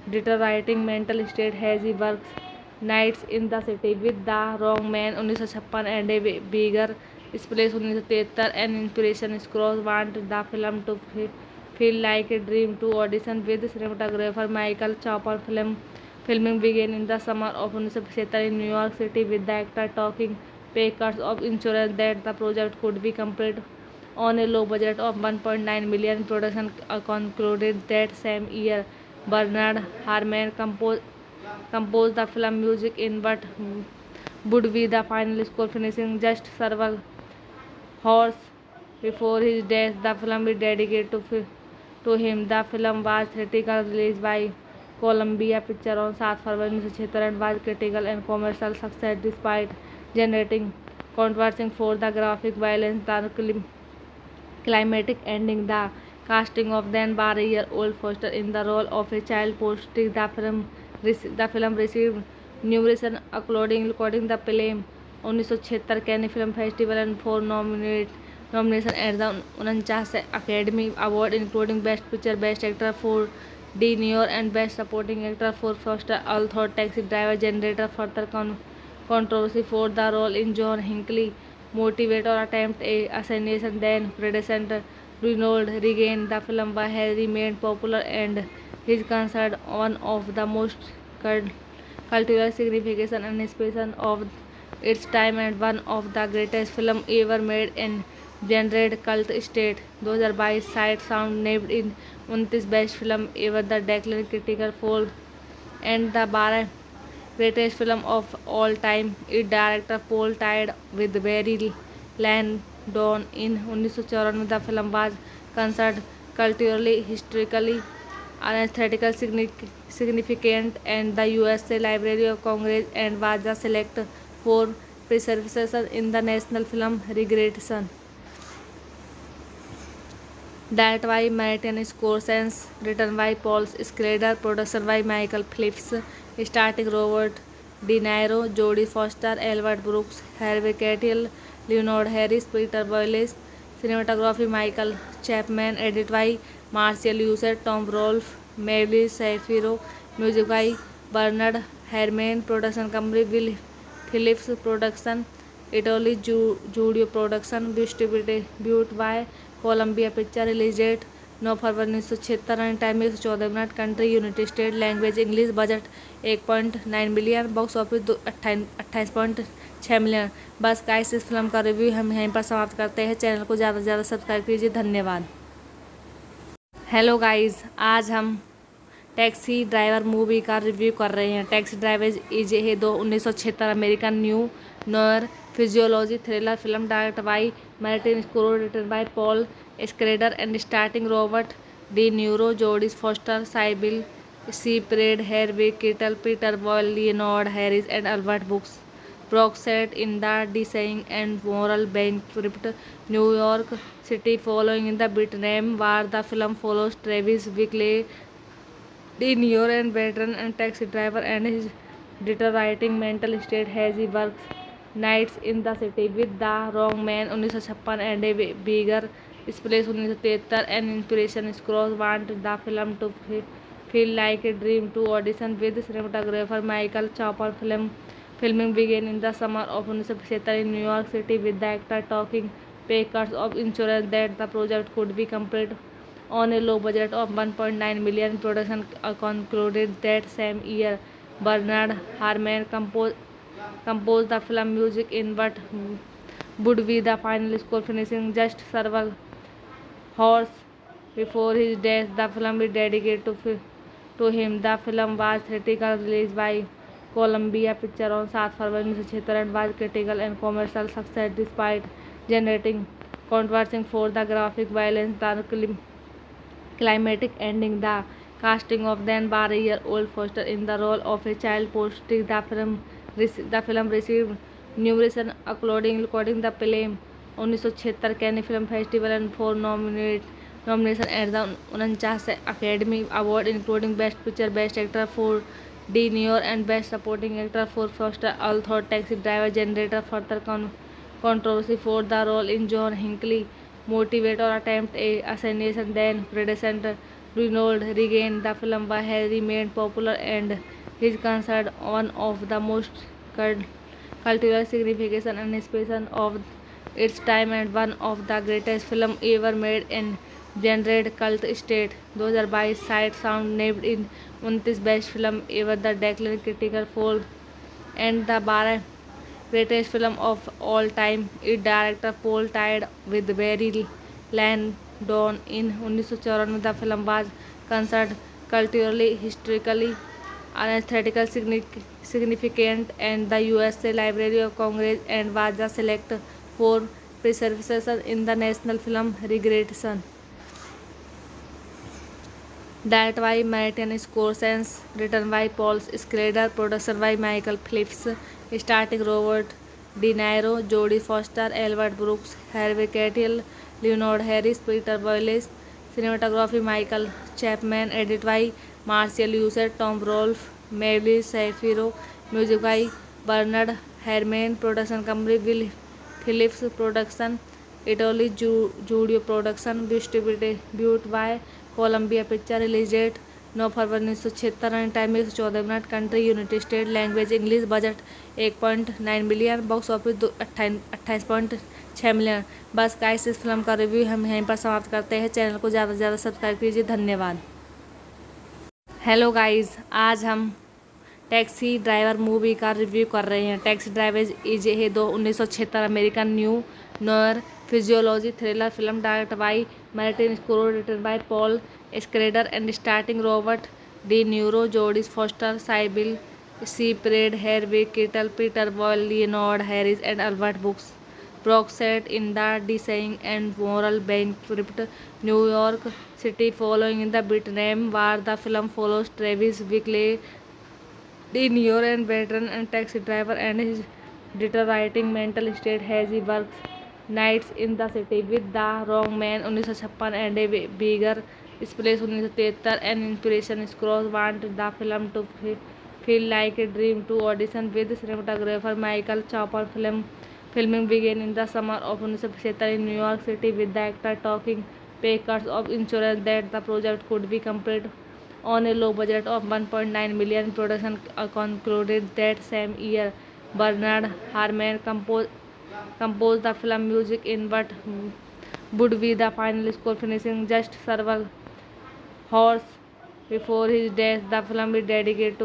deteriorating mental state as he works nights in the city with the wrong man 1956 and a bigger splash 1973. An inspiration Scrooge wanted the film to feel like a dream to audition with cinematographer Michael Chopper. Filming began in the summer of 1975 in New York City with the actor taking pay cuts of insurance that the project could be completed on a low budget of 1.9 million. Production concluded that same year. Bernard Herrmann composed the film music in what would be the final score, finishing just several hours before his death. The film is dedicated to him. The film was theatrically released by Columbia Pictures on 7 February 1976 and was critical and commercial success despite generating controversy for the graphic violence, the climatic ending, the casting of then 12-year-old Foster in the role of a child posting. The film received numerous accolades, including the Palm 1976 Cannes Film Festival and 4 nominations at the 49 Academy Award, including Best Picture, Best Actor for De Niro, and Best Supporting Actor for Foster. Although Taxi Driver generated further controversy for the role in John Hinckley motivate or attempt a assassination than predecessor Ronald Reagan, the film has remained popular and is considered one of the most cultural significance and inspiration of its time and one of the greatest films ever made in genre cult state. 2022 Sight Sound named in 29 best film ever the Declan Critical Poll and the 12 greatest film of all time. Its director Paul tied with Barry Lyndon in 1994. The film was considered culturally, historically, and aesthetically significant and the USA Library of Congress and was the select for preservation in the National Film Registration. Directed by Martin Scorsese, written by Paul Schrader, production by Michael Phillips, starring Robert De Niro, Jodie Foster, Albert Brooks, Harvey Keitel, Leonard Harris, Peter Boyles, cinematography Michael Chapman, edited by Marcel User, Tom Rolfe, Mabel Shapiro, music by Bernard Herrmann, production company Will Phillips Production, Italy Studio Production, distributed by Columbia Picture, release date 9 फरवरी 1976, running time 114 minute, country United State, language English, budget 1.9 million, box office 28.6 million. बस guys, इस film का review हम यहीं पर समाप्त करते हैं। चैनल को ज़्यादा से ज़्यादा सब्सक्राइब कीजिए। धन्यवाद। हेलो गाइस, आज हम टैक्सी ड्राइवर मूवी का रिव्यू कर रहे हैं। Taxi driver is a 1976 American neo noir physiology thriller film direct by Martin Scorsese, written by Paul Schrader and starting Robert De Niro, Jodie Foster, Cybill Shepherd, Harvey Keitel, Peter Boyle, Leonard Harris and Albert Brock set in the decaying and moral bankrupt New York City following in the Vietnam War. The film follows Travis Bickle, De Niro, and veteran and taxi driver and his deteriorating mental state as he works nights in the city with the wrong man 1956 and a bigger space 1973. An inspiration scrolls wanted the film to feel like a dream to audition with cinematographer Michael Chopper. Filming began in the summer of 1977 in New York City, with the actor taking pay cuts of insurance that the project could be completed on a low budget of 1.9 million. Production concluded that same year. Bernard Herrmann composed the film music in what would be the final score, finishing just several hours before his death. The film is dedicated to him. The film was theatrically released by Columbia Pictures on 7 February 1976 and was critical and commercial success despite generating controversy for the graphic violence, the climatic ending, the casting of then bar-year-old Foster in the role of a child posting. The film received numerous accolades, including the Palm 1976 Cannes Film Festival and 4 nominations at the 49 Academy Award, including Best Picture, Best Actor for De Niro, and Best Supporting Actor for Foster. Although Taxi Driver generated further controversy for the role in John Hinckley motivate or attempt a assassination, then predecessor Ronald Reagan, the film has remained popular and is considered one of the most cultural significance and inspiration of its time and one of the greatest films ever made in generate cult state 2022 sight sound named in 29 best film ever the Declan critical four and the 12 greatest film of all time. It director poll tied with Barry Lyndon in 1994. The film was considered culturally, historically and aesthetically significant and the USA Library of Congress and was the select for preservation in the National Film Registration. Directed by Martin Scorsese, written by Paul Schrader, production by Michael Phillips, starring Robert De Niro, Jodie Foster, Albert Brooks, Harvey Keitel, Leonard Harris, Peter Boyle, cinematography Michael Chapman, edited by Marshall User, Tom Rolfe, Mabel Shapiro, music by Bernard Herrmann, production company Will Phillips Production, Italy Studio Production, distributed by Columbia Pictures. Release date 9 फरवरी 1976, running time 114 minute, country United State, language English, budget 1.9 million, box office 28.6 million. बस guys, इस film का review हम यहीं पर समाप्त करते हैं। चैनल को ज़्यादा से ज़्यादा सब्सक्राइब कीजिए। धन्यवाद। हेलो गाइस, आज हम टैक्सी ड्राइवर मूवी का रिव्यू कर रहे हैं। Taxi driver is a 1976 American neo noir physiology thriller film direct by Martin Scorsese, written by Paul Schrader and starting Robert De Niro, Jodie Foster, Cybill Shepherd, Harvey Keitel, Peter Boyle, Leonard Harris and Albert Brock set in the decaying and moral bankrupt New York City following in the Vietnam War. The film follows Travis Bickle, De Niro, and veteran and taxi driver and his deteriorating mental state as he works nights in the city with the wrong man 1956 and a bigger space 1973. An inspiration scrolls wanted the film to feel like a dream to audition with cinematographer Michael Chopper. Filming began in the summer of 1977 in New York City, with the actor taking pay cuts of insurance that the project could be completed on a low budget of 1.9 million. Production concluded that same year. Bernard Herrmann composed the film music in what would be the final score, finishing just several hours before his death. The film is dedicated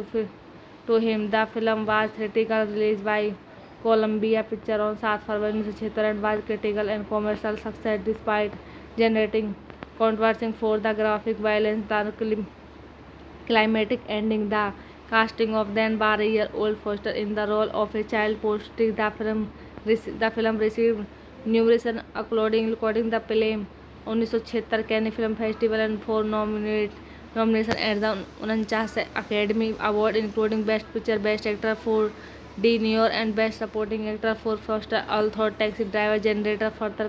to him. The film was theatrically released by Columbia Pictures on 7 February 1976 and was critical and commercial success despite generating controversy for the graphic violence, the climatic ending, the casting of then bar-year-old Foster in the role of a child posting. The film received numerous accolades, including the Palm 1976 Cannes Film Festival and 4 nominations at the 49 Academy Award, including Best Picture, Best Actor for De Niro, and Best Supporting Actor for Foster. Although Taxi Driver generated further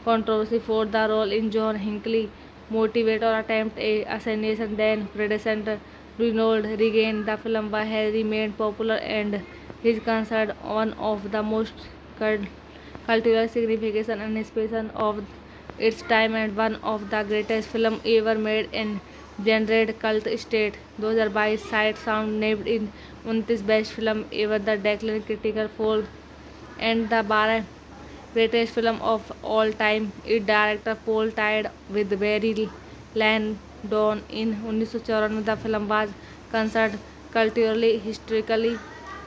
controversy for the role in John Hinckley motivate or attempt a assassination then predecessor Ronald Reagan, the film has remained popular and is considered one of the most cultural significance and inspiration of its time and one of the greatest films ever made in generated cult state. 2022 Sight Sound named in 29 best film ever, the Declan Critical Poll and the 12 greatest film of all time. Its director Paul tied with Barry Lyndon in 1994. The film was considered culturally, historically,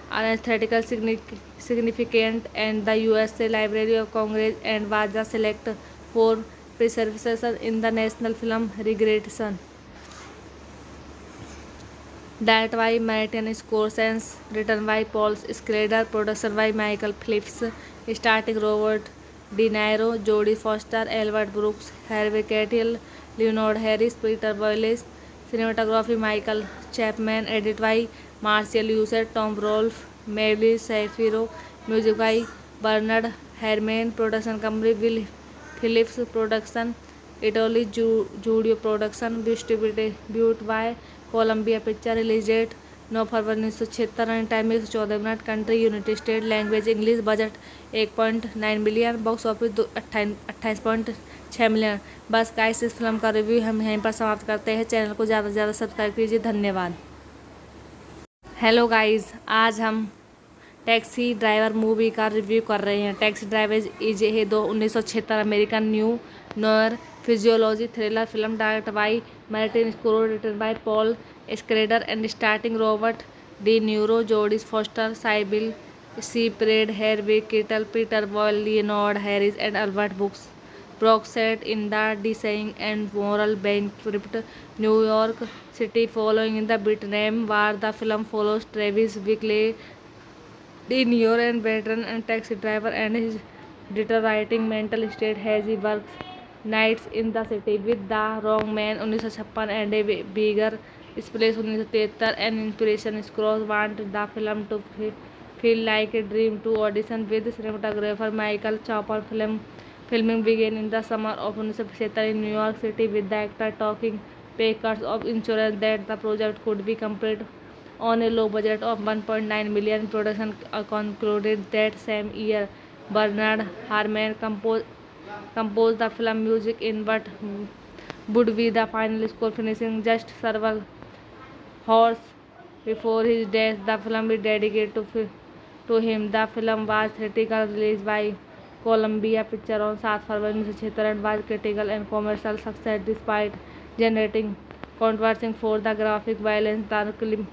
and aesthetically significant and the USA Library of Congress and was the select for preservation in the National Film Registration. That by Martin Scorsese, written by Paul Schrader, production by Michael Phillips, starring Robert De Niro, Jodie Foster, Albert Brooks, Harvey Keitel, Leonard Harris, Peter Boyles, cinematography Michael Chapman, edit by Marcel User, Tom Rolfe, Mary Shapiro, music by Bernard Herrmann, production company Will Phillips Production, Italy Studio Production, distributed by Columbia Pictures, release date 9 फरवरी 1976, time 114 minute, country United State, language English, budget 1.9 million, box office 28.6 million. बस guys इस film का review हम यहीं पर समाप्त करते हैं। चैनल को ज़्यादा से ज़्यादा सब्सक्राइब कीजिए। धन्यवाद। हेलो गाइस, आज हम टैक्सी ड्राइवर मूवी का रिव्यू कर रहे हैं। Taxi driver is a 1976 American neo noir physiology thriller film direct by Martin Scorsese, written by Paul Schrader and starting Robert De Niro, Jodie Foster, Cybill Shepherd, Harvey Keitel, Peter Boyle, Leonard Harris, and Albert Brooks set in the dying and moral bankrupt New York City following the Vietnam War. The film follows Travis Bickle, De Niro, and veteran and taxi driver and his deteriorating mental state as he works nights in the city with the wrong man 1956 and a bigger splash 1973. An inspiration Scrooge wanted the film to feel like a dream to audition with cinematographer Michael Chopper. Filming began in the summer of 1977 in New York City with the actor taking pay cuts of insurance that the project could be completed on a low budget of 1.9 million. Production concluded that same year. Bernard Herrmann composed the film music in what would be the final score, finishing just several hours before his death. The film is dedicated to him. The film was theatrically released by Columbia Pictures on 7 February 1976 and was critical and commercial success despite generating controversy for the graphic violence, the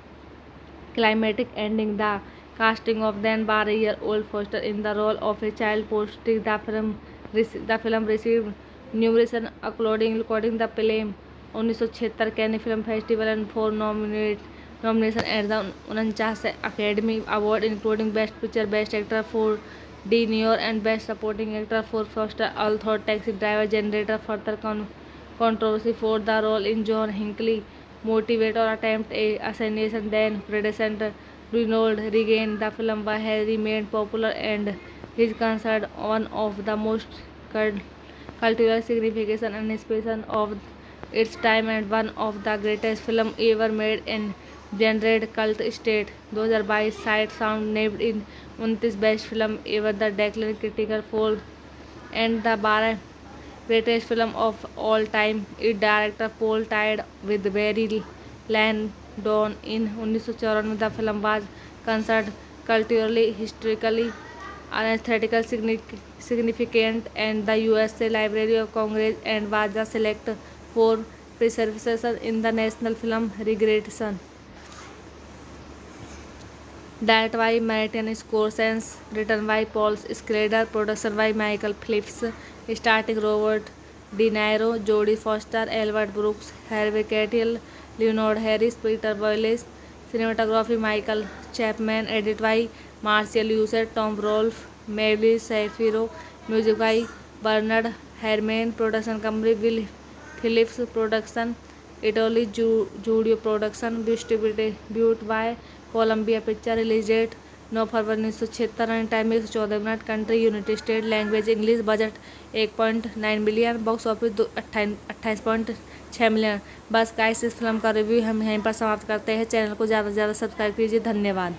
climatic ending, the casting of then bar-year-old Foster in the role of a child posting. The film received numerous accolades, including the Palm 1976 Cannes Film Festival and 4 nominations at the 49 Academy Award, including Best Picture, Best Actor for De Niro, and Best Supporting Actor for Foster. Although Taxi Driver generated further controversy for the role in John Hinckley motivate or attempt a assassination then predecessor Ronald Reagan, the film has remained popular and is considered one of the most cultural significance and inspiration of its time and one of the greatest films ever made in generated cult state. 2022 Sight Sound named in 29 best film ever, the Declan Critical Poll and the 12 greatest film of all time. Its director Paul tied with Barry Lyndon in 1994. The film was considered culturally, historically, and aesthetically significant and the USA Library of Congress and was the select for preservation in the National Film Registration. Directed by Martin Scorsese, written by Paul Schrader, production by Michael Phillips, starring Robert De Niro, Jodie Foster, Albert Brooks, Harvey Keitel, Leonard Harris, Peter Boyles, cinematography Michael Chapman, edited by Marcel User, Tom Rolfe, Mary Shapiro, music by Bernard Herrmann, production company Will Phillips Production, Italy Studio Production, distributed by Columbia Picture, release date 9 फरवरी 1976, running time 114 minute, country United State, language English, budget 1.9 million, box office 28.6 million. बस guys इस film का review हम यहीं पर समाप्त करते हैं। चैनल को ज़्यादा से ज़्यादा सब्सक्राइब कीजिए। धन्यवाद।